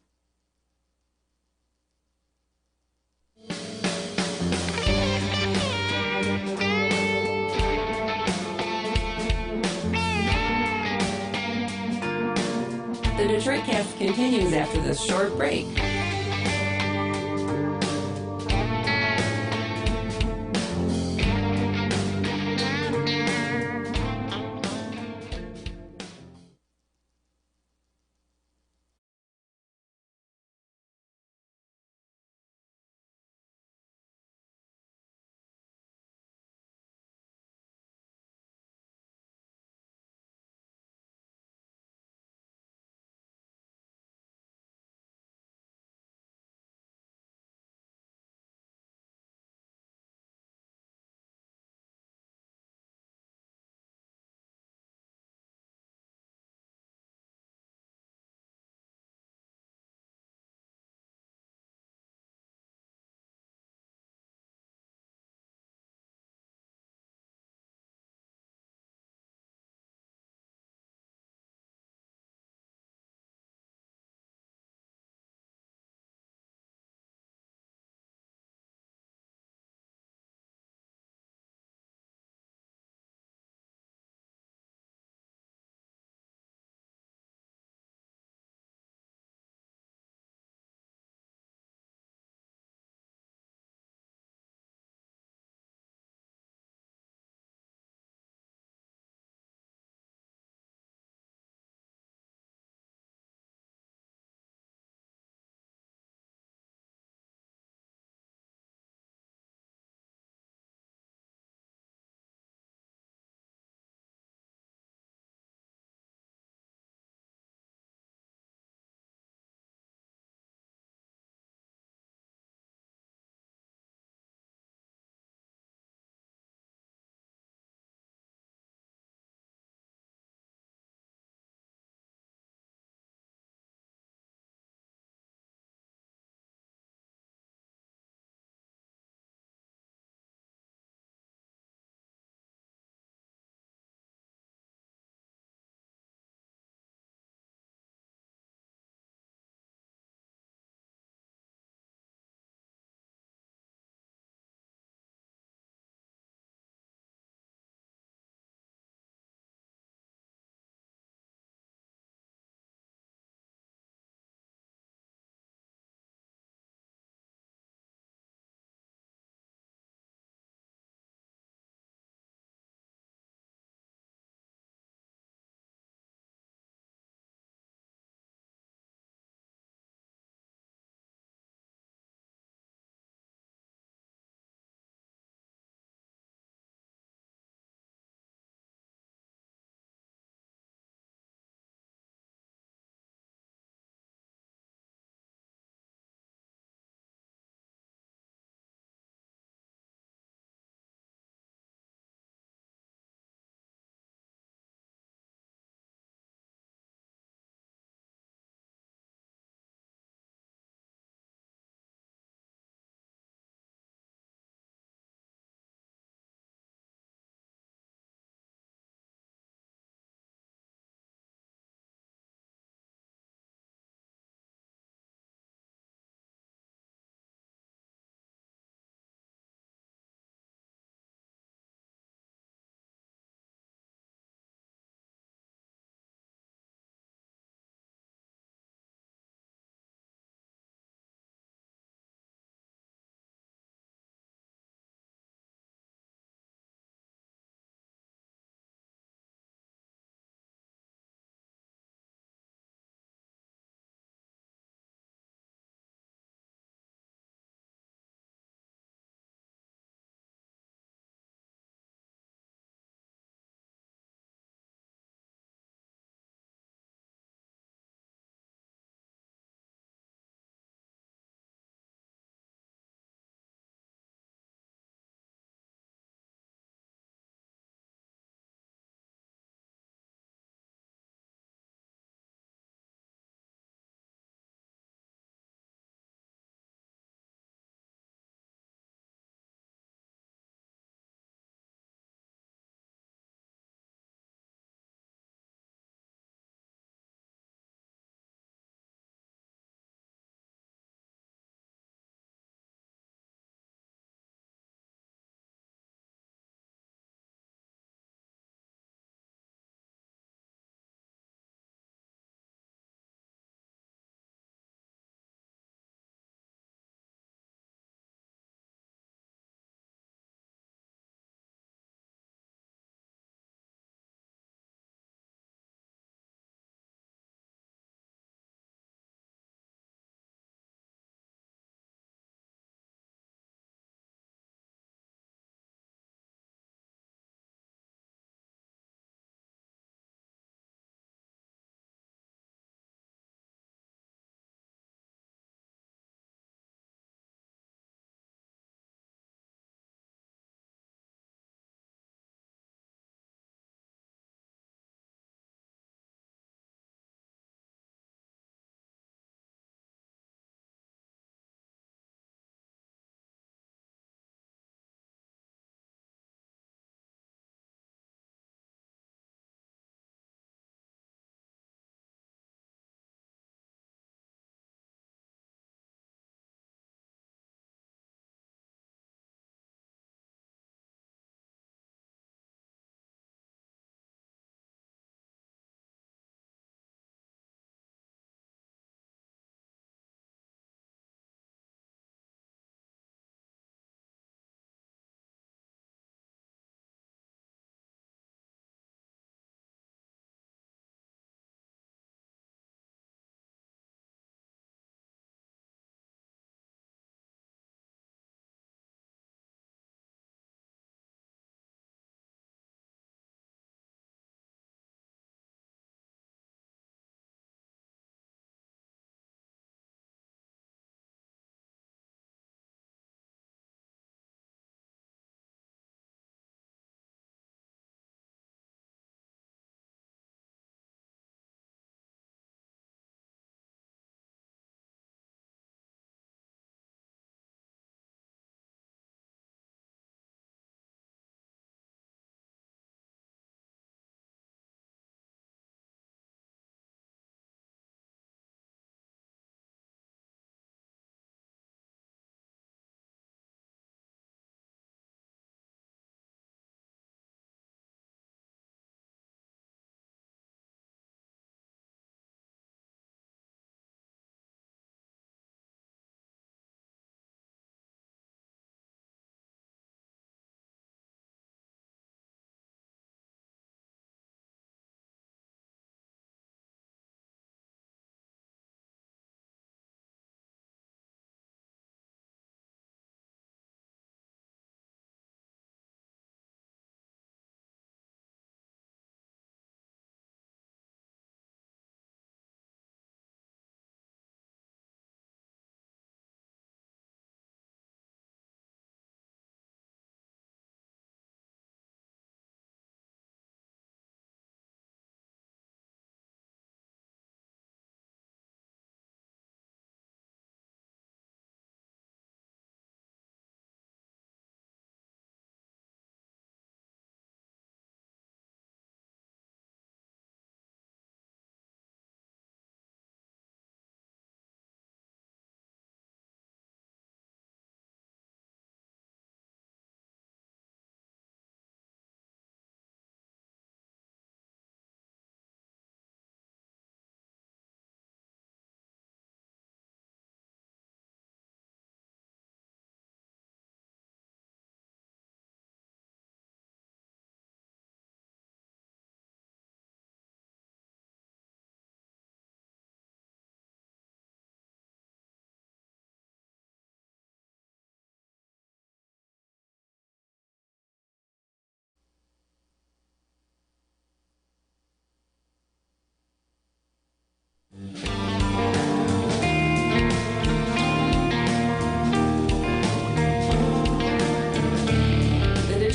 The Detroit Cast continues after this short break.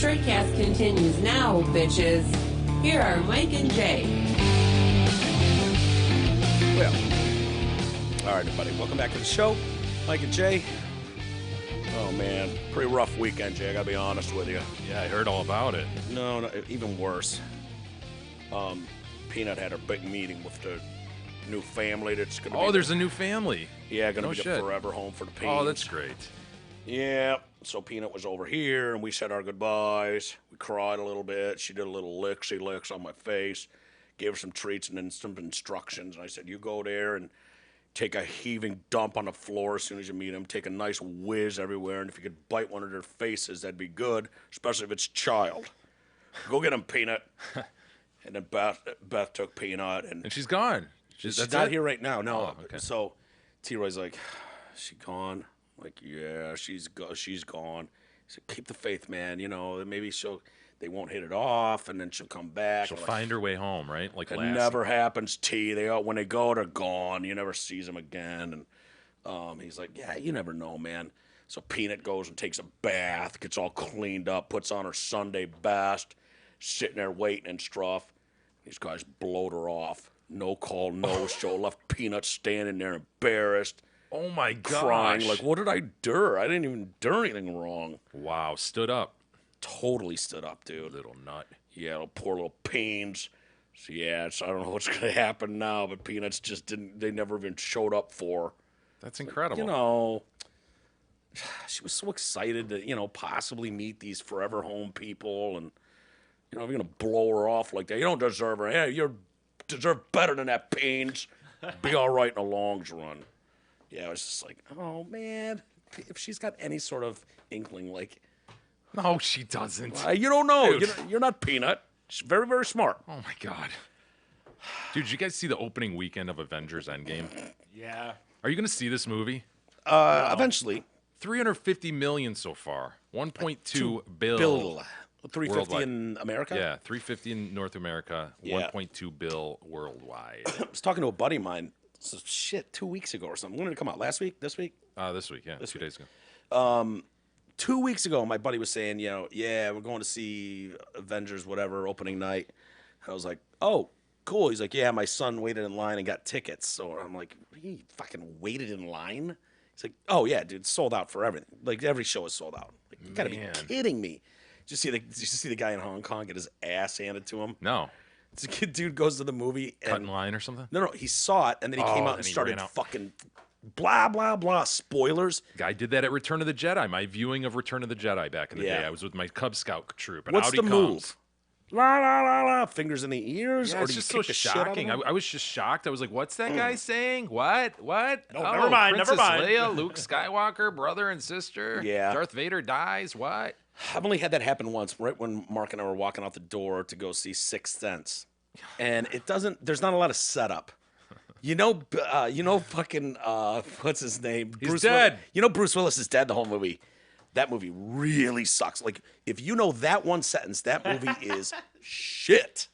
Detroit Cast continues now, bitches. Here are Mike and Jay. Well, all right, everybody. Welcome back to the show. Mike and Jay. Oh, man. Pretty rough weekend, Jay. I got to be honest with you. Yeah, I heard all about it. No, even worse. Peanut had a big meeting with the new family that's going to be... Oh, there's a new family. Yeah, going to No be the shit. forever home for the Peens. Oh, that's great. Yeah, so Peanut was over here, and we said our goodbyes. We cried a little bit. She did a little licksy licks on my face, gave her some treats and then some instructions. And I said, you go there and take a heaving dump on the floor as soon as you meet them. Take a nice whiz everywhere, and if you could bite one of their faces, that'd be good, especially if it's child. Go get him, Peanut. And then Beth took Peanut, and she's gone. she's That's not it? here right now. No. Oh, okay. So T-Roy's like, she gone? Like, yeah, she's gone. He said, keep the faith, man. You know, maybe they won't hit it off, and then she'll come back. She'll I'm like, find her way home, right? Like it Lassie. never happens, T. When they go, they're gone. You never sees them again. And he's like, yeah, you never know, man. So Peanut goes and takes a bath, gets all cleaned up, puts on her Sunday best, sitting there waiting and stuff. These guys blowed her off. No call, no show. Left Peanut standing there embarrassed. Oh my gosh. Crying, like, what did I do? I didn't even do anything wrong. Wow, stood up. Totally stood up, dude. Little nut. Yeah, little poor little Peens. So, yeah, I don't know what's going to happen now, but Peanuts just they never even showed up for her. That's incredible. You know, she was so excited to, possibly meet these forever home people. And, if you're going to blow her off like that, you don't deserve her. Hey, you deserve better than that, Peens. Be all right in the long run. Yeah, I was just like, oh, man, if she's got any sort of inkling, like... No, she doesn't. You don't know. Dude. You're not Peanut. She's very, very smart. Oh, my God. Dude, did you guys see the opening weekend of Avengers Endgame? Yeah. Are you going to see this movie? Eventually. $350 million so far. 1.2 bill. 350 worldwide. in America? Yeah, 350 in North America, Yeah. 1.2 bill worldwide. I was talking to a buddy of mine, 2 weeks ago or something. When did it come out? Last week? This week? This week, yeah, 2 days ago. 2 weeks ago, my buddy was saying, yeah, we're going to see Avengers, whatever, opening night. I was like, oh, cool. He's like, yeah, my son waited in line and got tickets. So I'm like, he fucking waited in line? He's like, oh, yeah, dude, it's sold out for everything. Like, every show is sold out. Like, you got to be Man. kidding me. Did you see the guy in Hong Kong get his ass handed to him? No. This kid dude goes to the movie and... Cut in line or something? No, he saw it, and then he came out and and he started ran out. fucking blah, blah, blah, spoilers. Guy did that at Return of the Jedi. My viewing of Return of the Jedi back in the Yeah. day. I was with my Cub Scout troop, and What's out the he move? comes. La, la, la, la, fingers in the ears? Yeah, or it's do you just so kick the shit out of shocking. him? I was just shocked. I was like, "What's that guy saying? What? No, never mind, Princess never mind. Leia, Luke Skywalker, brother and sister. Yeah. Darth Vader dies. What? I've only had that happen once, right when Mark and I were walking out the door to go see Sixth Sense. And there's not a lot of setup. Fucking, what's his name? He's dead. Bruce Willis is dead the whole movie. That movie really sucks. Like, if you know that one sentence, that movie is shit.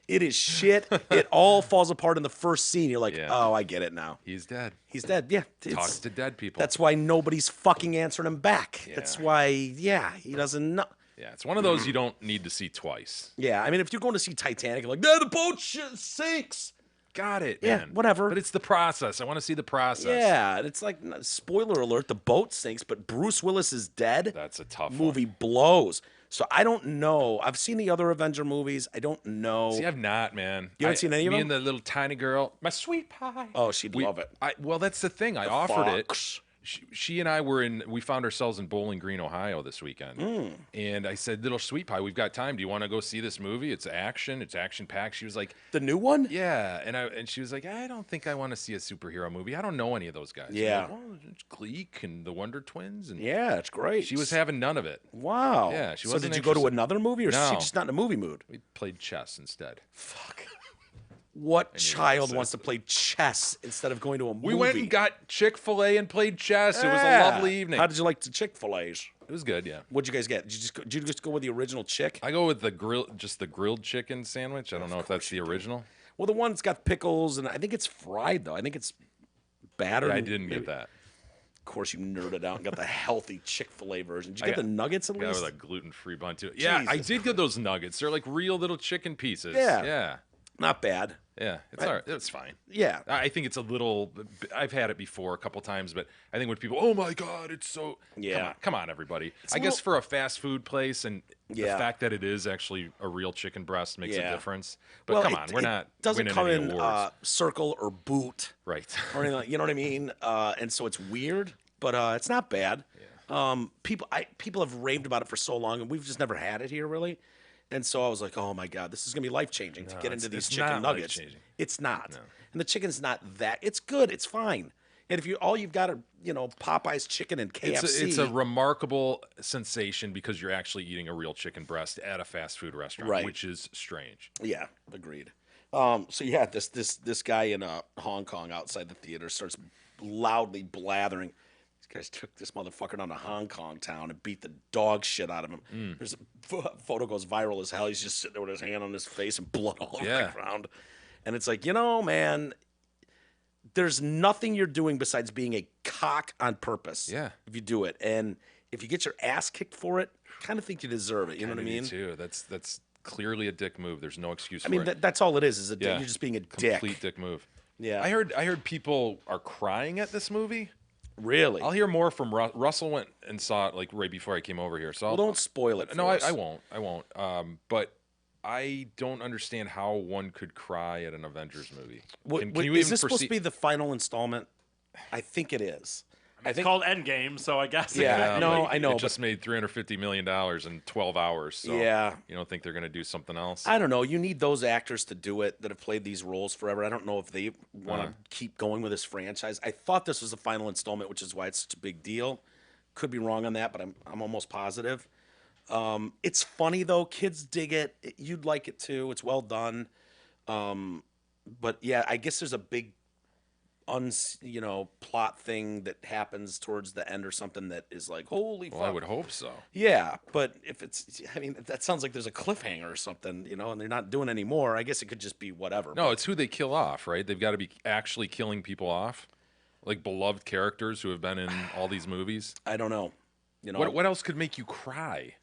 It is shit. It all falls apart in the first scene. You're like, Yeah. oh, I get it now. He's dead. He's dead. Yeah. Talks to dead people. That's why nobody's fucking answering him back. Yeah. That's why, he doesn't know. Yeah, it's one of those you don't need to see twice. Yeah, I mean, if you're going to see Titanic, you're like, the boat sinks. Got it, Yeah, man. whatever. But it's the process. I want to see the process. Yeah, and it's like, spoiler alert, the boat sinks, but Bruce Willis is dead. That's a tough Movie one. blows. So I don't know. I've seen the other Avenger movies. I don't know. See, I've not, man. You haven't seen any of me them? and the little tiny girl, my sweet pie. Oh, she'd love it. Well, that's the thing. I offered Fox. it. She and I we found ourselves in Bowling Green, Ohio this weekend. And I said, little sweet pie, we've got time. Do you want to go see this movie? It's action packed. She was like, The new one? yeah. And she was like, I don't think I want to see a superhero movie. I don't know any of those guys. Yeah. I'm like, oh, it's Gleek and the Wonder Twins. And Yeah, it's great. she was having none of it. Wow. Yeah, she So wasn't did you go to interested. another movie, or is she No. just not in a movie mood? We played chess instead. Fuck. What child say wants to play chess instead of going to a movie? We went and got Chick-fil-A and played chess. It was a Yeah. lovely evening. How did you like the Chick-fil-A's? It was good, yeah. What'd you guys get? Did you just go with the original chick? I go with the grilled chicken sandwich. I don't know if that's the original. Well, the one that's got pickles, and I think it's fried, though. I think it's battered. Yeah, I didn't get that. Of course, you nerded out and got the healthy Chick-fil-A version. Did you get the nuggets at Yeah, least? with a gluten-free bun too. Yeah, I did get those nuggets. They're like real little chicken pieces. Yeah. Yeah. Not bad. Yeah, it's all right. It's fine. Yeah. I think it's a little. I've had it before a couple times, but I think when people, oh my god, it's so. Yeah. Come on, everybody. It's I a guess little- for a fast food place and the Yeah. fact that it is actually a real chicken breast makes a Yeah. difference. But Well, come on, we're not doesn't winning come any in awards. circle or boot Right. or anything. You know what I mean? And so it's weird, but it's not bad. People have raved about it for so long, and we've just never had it here really. And so I was like, oh my god, this is gonna be life changing to get into these it's chicken not nuggets. life-changing. It's not, and the chicken's not that. It's good. It's fine. And if all you've got are Popeye's chicken and KFC, It's a remarkable sensation because you're actually eating a real chicken breast at a fast food restaurant, Right. which is strange. Yeah, agreed. So yeah, this guy in Hong Kong outside the theater starts loudly blathering. These guys took this motherfucker down to Hong Kong town and beat the dog shit out of him. There's a photo goes viral as hell. He's just sitting there with his hand on his face and blood all over Yeah. the ground. And it's like, man, there's nothing you're doing besides being a cock on purpose. Yeah. If you do it, and if you get your ass kicked for it, kind of think you deserve it. You know what I Me mean? too. That's clearly a dick move. There's no excuse I for mean, it. that's all it is a dick. Yeah. You're just being a dick. Complete dick move. Yeah. I heard people are crying at this movie. Really? I'll hear more from Russell. Went and saw it like right before I came over here. So Well, don't spoil it. no, for us. I won't. I won't. But I don't understand how one could cry at an Avengers movie. Can you is even this supposed to perceive- be the final installment? I think it is. I It's think. called Endgame, so I guess. Yeah, no, but I know, It just made $350 million in 12 hours. So Yeah. you don't think they're going to do something else? I don't know. You need those actors to do it that have played these roles forever. I don't know if they want to keep going with this franchise. I thought this was the final installment, which is why it's such a big deal. Could be wrong on that, but I'm almost positive. It's funny though. Kids dig it. You'd like it too. It's well done. But yeah, I guess there's a big plot thing that happens towards the end or something that is like, holy Well, fuck. I would hope so. Yeah, but if that sounds like there's a cliffhanger or something, and they're not doing any more. I guess it could just be whatever. No, it's who they kill off, right? They've got to be actually killing people off, like beloved characters who have been in all these movies. I don't know. What else could make you cry?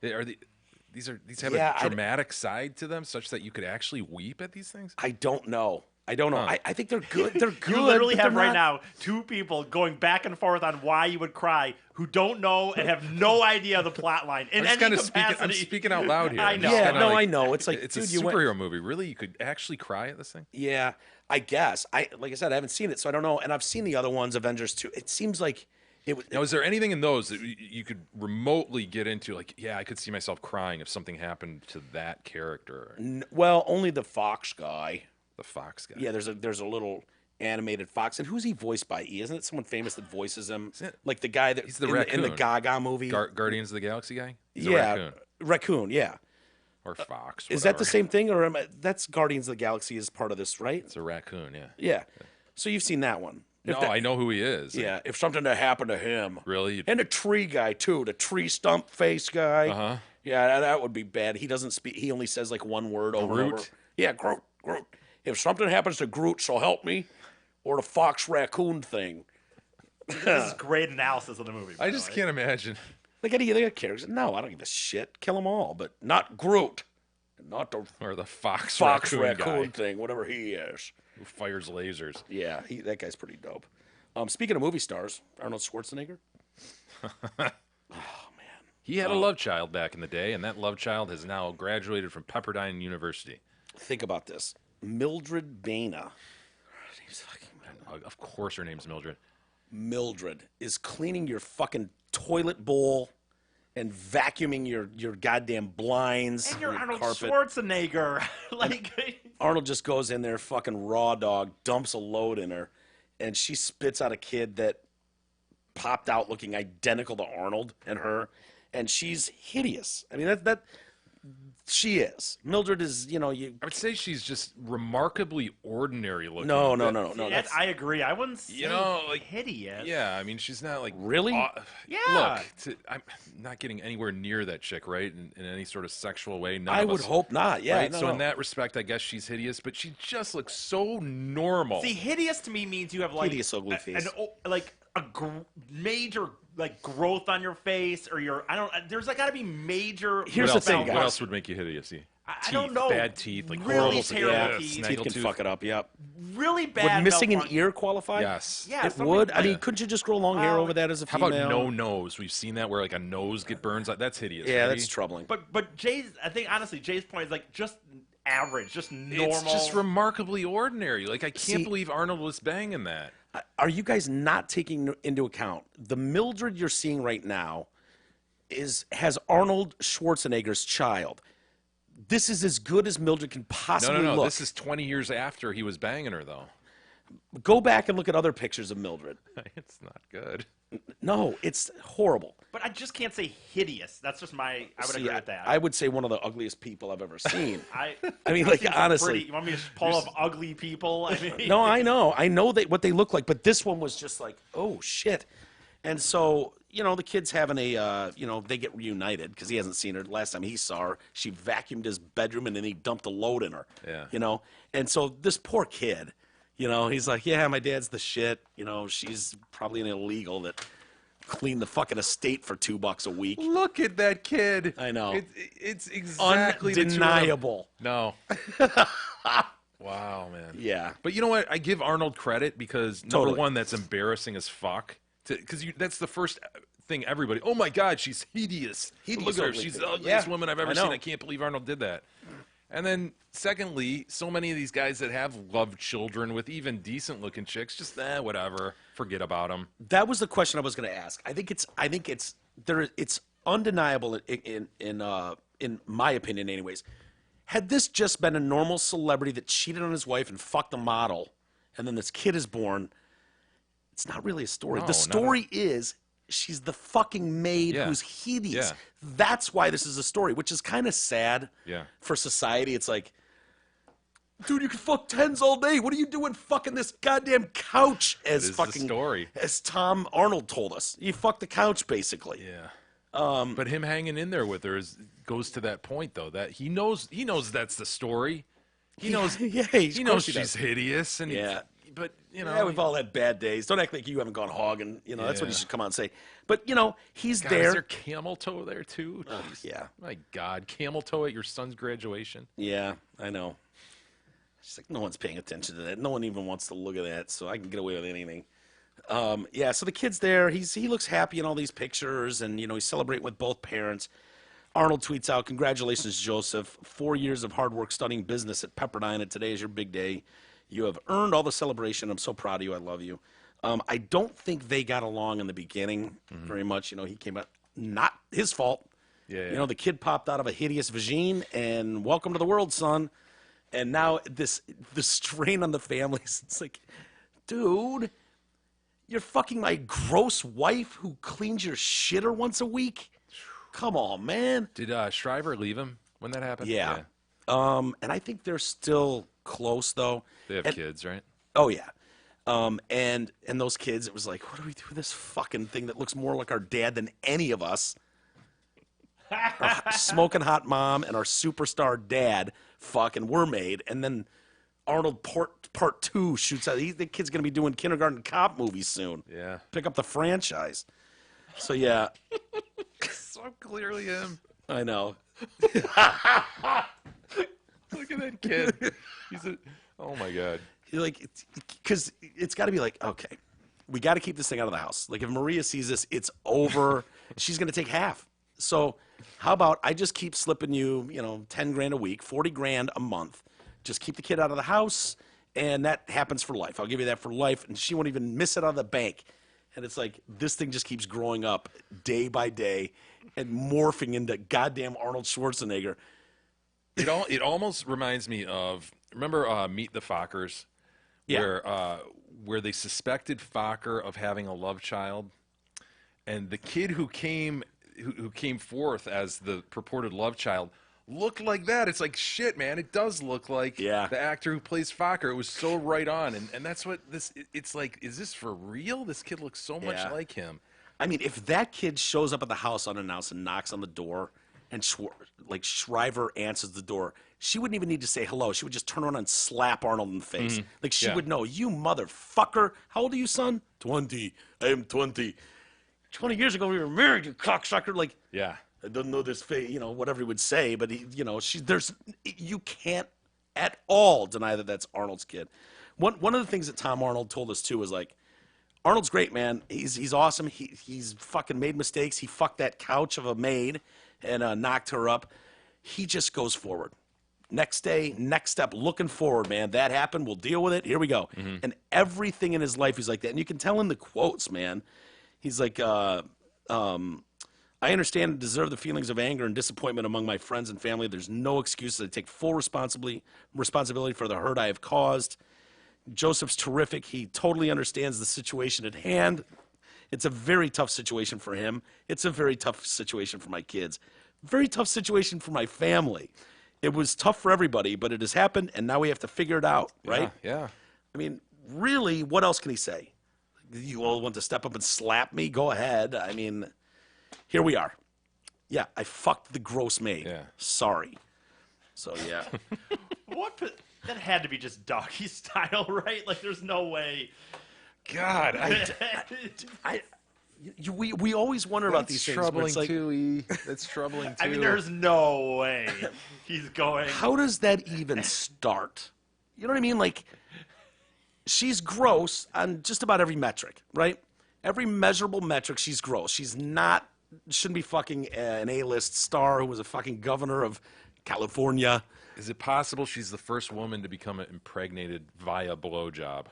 These have Yeah, a dramatic side to them, such that you could actually weep at these things. I don't know. I think they're good. They're good. You literally but have they're right not- now two people going back and forth on why you would cry who don't know and have no idea the plot line in I'm just any kind of speaking. I'm capacity. speaking out loud here. I I'm know. just Yeah, kinda no, I know. It's like, it's dude, a you went- superhero movie. Really, you could actually cry at this thing. Yeah, I guess. Like I said, I haven't seen it, so I don't know. And I've seen the other ones, Avengers 2. It seems like it was. Now, is there anything in those that you could remotely get into? Like, yeah, I could see myself crying if something happened to that character, Well, only the Fox guy. the Fox guy. Yeah, there's a little animated fox. And who's he voiced by? Isn't it someone famous that voices him? it- Like the guy that He's the in the raccoon. Gaga movie. Guardians of the Galaxy guy. He's a yeah, raccoon. raccoon. Yeah. Or Fox. Is that the whatever. same thing, or that's Guardians of the Galaxy is part of this, right? It's a raccoon. Yeah. Yeah. So you've seen that one. If No, that- I know who he is. Yeah, if something that happened to him. Really? And the tree guy too, the tree stump face guy. Uh-huh. Yeah, that would be bad. He doesn't speak. He only says like one word over and over. Groot? Yeah, Groot. If something happens to Groot, so help me, or the fox raccoon thing. This is great analysis of the movie. by I the just way. can't imagine. Like any other characters. No, I don't give a shit. Kill them all, but not Groot, and not the Or the Fox fox raccoon, guy thing, whatever he is. who fires lasers. Yeah, that guy's pretty dope. Speaking of movie stars, Arnold Schwarzenegger. He had a love child back in the day, and that love child has now graduated from Pepperdine University. Think about this. Mildred Baina. Of course, her name's Mildred. Mildred is cleaning your fucking toilet bowl and vacuuming your goddamn blinds. And you're your Arnold carpet. Schwarzenegger. Like, Arnold just goes in there, fucking raw dog, dumps a load in her, and she spits out a kid that popped out looking identical to Arnold and her, and she's hideous. I mean, that she is. Mildred is, you. I would say she's just remarkably ordinary looking. No. yeah, That's, I agree. I wouldn't say like hideous. Yeah, I mean, she's not like Really? Yeah. Look, I'm not getting anywhere near that chick, right? In any sort of sexual way. None I of would us, hope not. Yeah. right? no, So no. in that respect, I guess she's hideous, but she just looks so normal. See, hideous to me means you have like Hideous ugly face. like major like growth on your face or there's like got to be major. Here's the what thing, else, guys. What else would make you hideous? I don't know. Bad teeth, like really horrible terrible teeth. teeth. Teeth can fuck it up. Yep. Really bad. Would missing an malfunction. ear qualify? Yes. Yeah, It something would. I like- mean, couldn't you just grow long hair over that as a How female? about no nose? We've seen that where like a nose get burns. That's hideous. Yeah, right? that's troubling. But I think honestly, Jay's point is like just average, just normal. It's just remarkably ordinary. Like I can't See- believe Arnold was banging that. Are you guys not taking into account the Mildred you're seeing right now has Arnold Schwarzenegger's child? This is as good as Mildred can possibly No. look. This is 20 years after he was banging her, though. Go back and look at other pictures of Mildred. It's not good. No, it's horrible. But I just can't say hideous. That's just I would See, agree with that. I would say one of the ugliest people I've ever seen. I mean, I've like, seen some honestly. pretty- you want me to pull up ugly people? I mean, No, I know what they look like, but this one was just like, oh shit. And so, the kid's having a, they get reunited because he hasn't seen her. Last time he saw her, she vacuumed his bedroom and then he dumped a load in her. Yeah. And so this poor kid, he's like, yeah, my dad's the shit. She's probably an illegal that cleaned the fucking estate for $2 a week. Look at that kid. I know. It's exactly the two of them. Undeniable. No. Wow, man. Yeah. But you know what? I give Arnold credit because Totally. number one, that's embarrassing as fuck. Because that's the first thing everybody. Oh my God, she's hideous. Hideous Look at her. ugly She's thing. the ugliest Yeah, woman I've ever I know. seen. I can't believe Arnold did that. And then, secondly, so many of these guys that have loved children with even decent-looking chicks, just whatever, forget about them. That was the question I was going to ask. I think it's undeniable in my opinion, anyways. Had this just been a normal celebrity that cheated on his wife and fucked a model, and then this kid is born, it's not really a story. No, The story is she's the fucking maid Yeah. who's hideous. Yeah. That's why this is a story, which is kind of sad Yeah. for society. It's like, dude, you can fuck tens all day. What are you doing fucking this goddamn couch? As is the fucking story. as Tom Arnold told us, you fucked the couch basically. Yeah. But him hanging in there with her goes to that point, though, that he knows that's the story. He knows. Yeah, he knows he she's does. hideous, and Yeah. but Yeah, we've all had bad days. Don't act like you haven't gone hogging. That's what you Yeah. should come out and say. But he's God, there. is there camel toe there too? Jeez. Yeah. My God, camel toe at your son's graduation. Yeah, I know. It's like no one's paying attention to that. No one even wants to look at that, so I can get away with anything. Yeah, so the kid's there. He looks happy in all these pictures, and he's celebrating with both parents. Arnold tweets out, "Congratulations, Joseph. 4 years of hard work studying business at Pepperdine, and today is your big day. You have earned all the celebration. I'm so proud of you. I love you." I don't think they got along in the beginning very much. He came out, not his fault. Yeah. The kid popped out of a hideous vagine, and welcome to the world, son. And now the strain on the families. It's like, dude, you're fucking my gross wife who cleans your shitter once a week. Come on, man. Did Shriver leave him when that happened? Yeah. And I think they're still close though. They have And- kids, right? Oh yeah. And those kids, it was like, what do we do with this fucking thing that looks more like our dad than any of us? Our smoking hot mom and our superstar dad fucking were made, and then Arnold part 2 shoots out. The kid's gonna be doing kindergarten cop movies soon. Yeah. Pick up the franchise. So yeah, So clearly him. I know. Look at that kid. Oh my God. You're like, because it's got to be like, okay, we got to keep this thing out of the house. Like if Maria sees this, it's over. She's gonna take half. So how about I just keep slipping you, $10,000 a week, $40,000 a month. Just keep the kid out of the house, and that happens for life. I'll give you that for life, and she won't even miss it out of the bank. And it's like this thing just keeps growing up day by day and morphing into goddamn Arnold Schwarzenegger. It almost reminds me of, remember Meet the Fockers? Yeah. Where they suspected Fokker of having a love child, and the kid who came forth as the purported love child looked like that. It's like, shit, man, it does look like the actor who plays Fokker. It was so right on, and that's what it's like, is this for real? This kid looks so much like him. I mean, if that kid shows up at the house unannounced and knocks on the door, and Shriver answers the door, she wouldn't even need to say hello. She would just turn around and slap Arnold in the face. Like, she would know, you motherfucker. How old are you, son? 20. I am 20. 20 years ago, we were married, you cocksucker. Like, Yeah. I don't know this face, whatever he would say, but you can't at all deny that that's Arnold's kid. One of the things that Tom Arnold told us too was like, Arnold's great, man. He's awesome. He's fucking made mistakes. He fucked that couch of a maid and knocked her up. He just goes forward. Next day, next step, looking forward, man. That happened. We'll deal with it. Here we go. And everything in his life, he's like that. And you can tell in the quotes, man. He's like, I understand and deserve the feelings of anger and disappointment among my friends and family. There's no excuses. I take full responsibility for the hurt I have caused. Joseph's terrific. He totally understands the situation at hand. It's a very tough situation for him. It's a very tough situation for my kids. Very tough situation for my family. It was tough for everybody, but it has happened, and now we have to figure it out, right? Yeah. I mean, really, what else can he say? You all want to step up and slap me? Go ahead. I mean, here we are. Yeah, I fucked the gross maid. Yeah. Sorry. So, yeah. That had to be just doggy style, right? Like, there's no way. God, we always wonder about these things. Troubling It's like, too. That's troubling too. I mean, there's no way he's going. how does that even start? You know what I mean? Like, she's gross on just about every metric, right? Every measurable metric, she's gross. Shouldn't be fucking an A-list star who was a fucking governor of California. Is it possible she's the first woman to become impregnated via blowjob?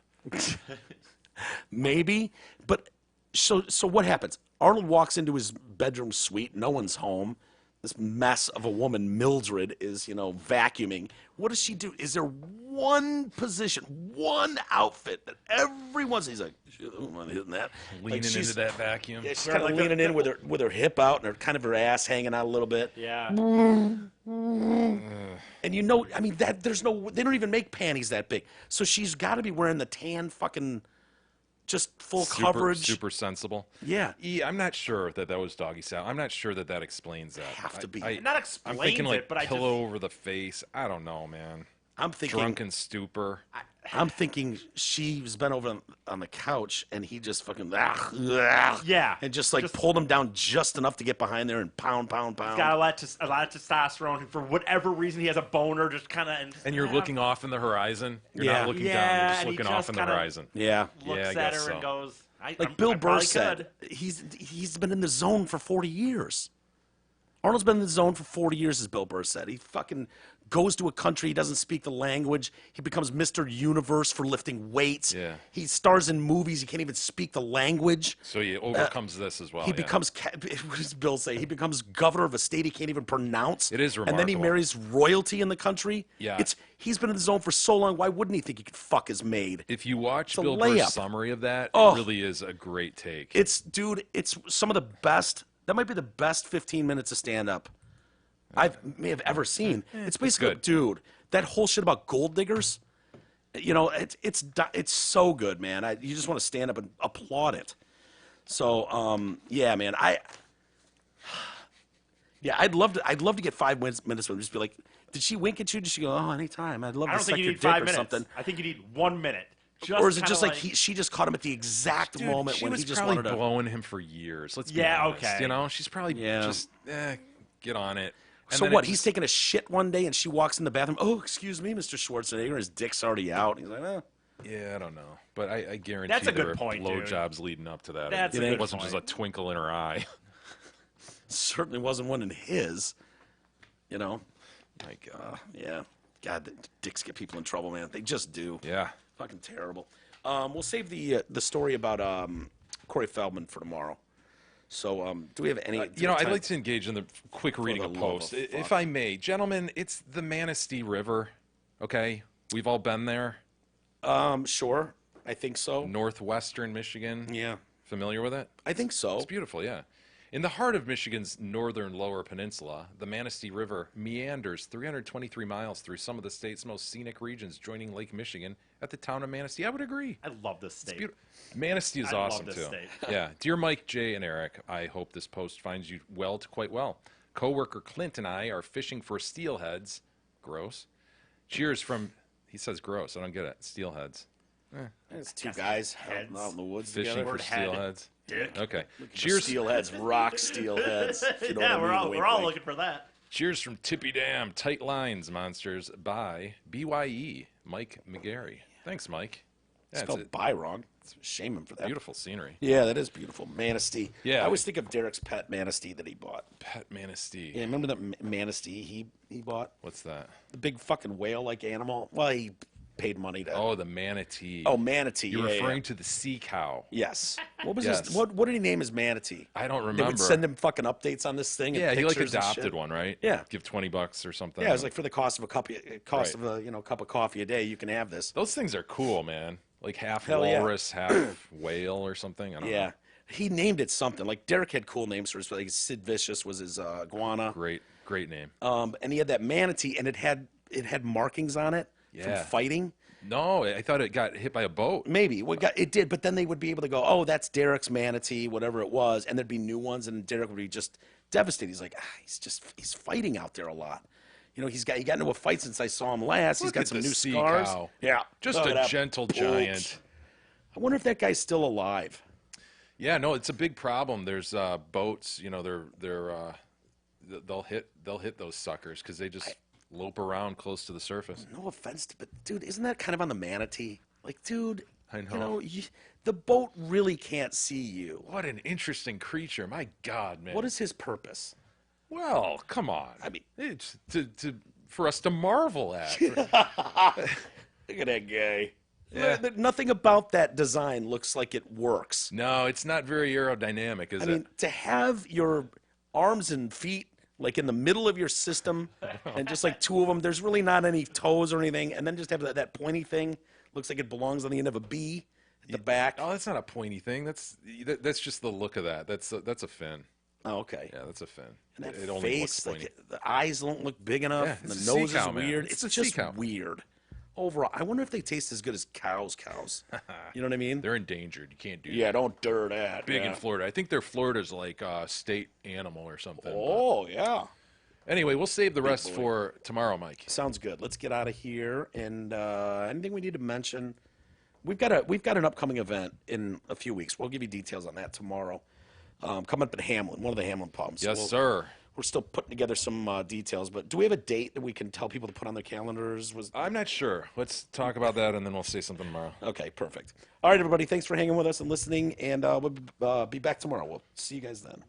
Maybe, but so what happens? Arnold walks into his bedroom suite. No one's home. This mess of a woman, Mildred, is, vacuuming. What does she do? Is there one position, one outfit that everyone's? He's like, I'm not hitting that. Leaning into that vacuum. Yeah, she's kind of leaning in with her hip out and her ass hanging out a little bit. Yeah. And I mean, they don't even make panties that big. So she's got to be wearing the tan fucking, just full coverage. Super sensible. Yeah. I'm not sure that was doggy style. I'm not sure that explains that. Have to be. Not explains I'm thinking like it, but I pillow over the face. I don't know, man. I'm thinking Drunken stupor. I'm thinking she's been over on the couch and he just fucking Yeah. and just pulled him down just enough to get behind there and pound. Got a lot of testosterone. For whatever reason, he has a boner. Just kind of. And you're looking off in the horizon. You're Yeah. not looking down. Yeah, You're just and he looking off just in the kinda horizon. Yeah. Looks Yeah, I at guess her so. and goes. Like Bill I Burr probably said, could. he's been in the zone for 40 years. Arnold's been in the zone for 40 years, as Bill Burr said. He fucking goes to a country, he doesn't speak the language. He becomes Mr. Universe for lifting weights. Yeah. He stars in movies, he can't even speak the language. So he overcomes this as well. He yeah. becomes, what does Bill say? He becomes governor of a state he can't even pronounce. It is And then he remarkable. marries royalty in the country. Yeah. He's been in the zone for so long, why wouldn't he think he could fuck his maid? If you watch a Bill Burr's layup. summary of that, Oh. it really is a great take. It's some of the best, that might be the best 15 minutes of stand-up I may have ever seen. It's basically, good. dude, that whole shit about gold diggers, it's so good, man. You just want to stand up and applaud it. So, yeah, man, I'd love to get 5 minutes and just be like, did she wink at you? Did she go, oh, anytime? I'd love I to don't suck think you your need dick 5 or minutes. something. I think you need 1 minute. Or is it kinda just like she just caught him at the exact Dude, moment she when was he just probably wanted to? blowing him for years. Let's be Yeah, honest. okay. She's probably Yeah. just get on it. And So then what? it He's just- taking a shit one day, and she walks in the bathroom. Oh, excuse me, Mr. Schwarzenegger. His dick's already out. He's like, eh. Yeah, I don't know, but I guarantee That's a there good were point, dude. blowjobs leading up to that. That's it a good wasn't point. just a twinkle in her eye. Certainly wasn't one in his. You know? My God. Yeah. God, the dicks get people in trouble, man. They just do. Yeah. Fucking terrible. We'll save the story about Corey Feldman for tomorrow. So, do we have any? I'd like to engage in the quick reading the of love post, of if fuck. I may, gentlemen. It's the Manistee River. Okay, we've all been there. Sure. I think so. Northwestern Michigan. Yeah. Familiar with it? I think so. It's beautiful, yeah. In the heart of Michigan's northern lower peninsula, the Manistee River meanders 323 miles through some of the state's most scenic regions, joining Lake Michigan at the town of Manistee. I would agree. I love this state. Manistee is I love awesome, this too. state. Yeah. Dear Mike, Jay, and Eric, I hope this post finds you quite well. Coworker Clint and I are fishing for steelheads. Gross. Cheers from, he says gross. I don't get it. Steelheads. It's two guys out in the woods Fishing together. for steelheads. Dick. Okay. Cheers. Cheers. Steelheads, rock steelheads. if you know Yeah, what I mean. Wink, we're all wink. looking for that. Cheers from Tippy Dam. Tight lines, monsters. By BYE. Mike McGarry. Thanks, Mike. Yeah, it's Spelled by wrong. Shame him for a that. beautiful scenery. Yeah, that is beautiful. Manistee. Yeah. I always think of Derek's pet Manistee that he bought. Pet Manistee. Yeah, remember that Manistee he bought? What's that? The big fucking whale-like animal? Well, he paid money to... Oh, the manatee. Oh, manatee. You're yeah, referring yeah. to the sea cow. Yes. What was Yes. his... What did he name his manatee? I don't They remember. would send him fucking updates on this thing. And Yeah, he like pictures and adopted shit. one, right? Yeah. Give $20 or something. Yeah, it was like for the cost of a cup, Right. of a cup of coffee a day, you can have this. Those things are cool, man. Like half Hell yeah. walrus, half whale or something. I don't Yeah, know. he named it something. Like Derek had cool names for his. Like Sid Vicious was his iguana. Great name. And he had that manatee, and it had markings on it from Yeah. fighting. No, I thought it got hit by a boat. Maybe it did, but then they would be able to go, oh, that's Derek's manatee, whatever it was, and there'd be new ones, and Derek would be just devastated. He's like, he's fighting out there a lot. You know, he got into a fight since I saw him last. He's Look got at some the new sea scars. cow. Yeah, Just look a at that gentle bolt. giant. I wonder if that guy's still alive. Yeah, no, it's a big problem. There's boats. You know, they'll hit those suckers because they just lope around close to the surface. No offense, but dude, isn't that kind of on the manatee? Like, dude, I you know. know, the boat really can't see you. What an interesting creature! My God, man. What is his purpose? Well, come on. I mean- it's for us to marvel at. Look at that guy. Yeah. Nothing about that design looks like it works. No, it's not very aerodynamic, is I it? mean, to have your arms and feet like in the middle of your system and just like two of them, there's really not any toes or anything, and then just have that pointy thing, looks like it belongs on the end of a bee at the back. Oh, that's not a pointy thing. That's just the look of that. That's a fin. Oh, okay. Yeah, that's a fin. And that it only looks face, pointy. like the eyes don't look big enough, Yeah, and it's the a sea nose cow, is man. weird. It's It's a sea just cow. weird. Overall, I wonder if they taste as good as cows. You know what I mean? They're endangered. You can't do Yeah, that. don't dare that. Big yeah. in Florida. I think Florida's like state animal or something. Oh, yeah. Anyway, we'll save the rest boy. for tomorrow, Mike. Sounds good. Let's get out of here. And anything we need to mention? We've got an upcoming event in a few weeks. We'll give you details on that tomorrow. Coming up at Hamlin, one of the Hamlin pubs. Yes, sir. We're still putting together some details, but do we have a date that we can tell people to put on their calendars? I'm not sure. Let's talk about that, and then we'll say something tomorrow. Okay, perfect. All right, everybody. Thanks for hanging with us and listening, and we'll be back tomorrow. We'll see you guys then.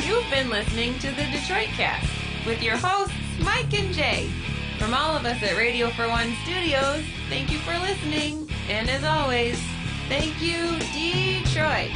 You've been listening to the Detroit Cast with your hosts, Mike and Jay. From all of us at Radio for One Studios, thank you for listening. And as always, thank you, Detroit.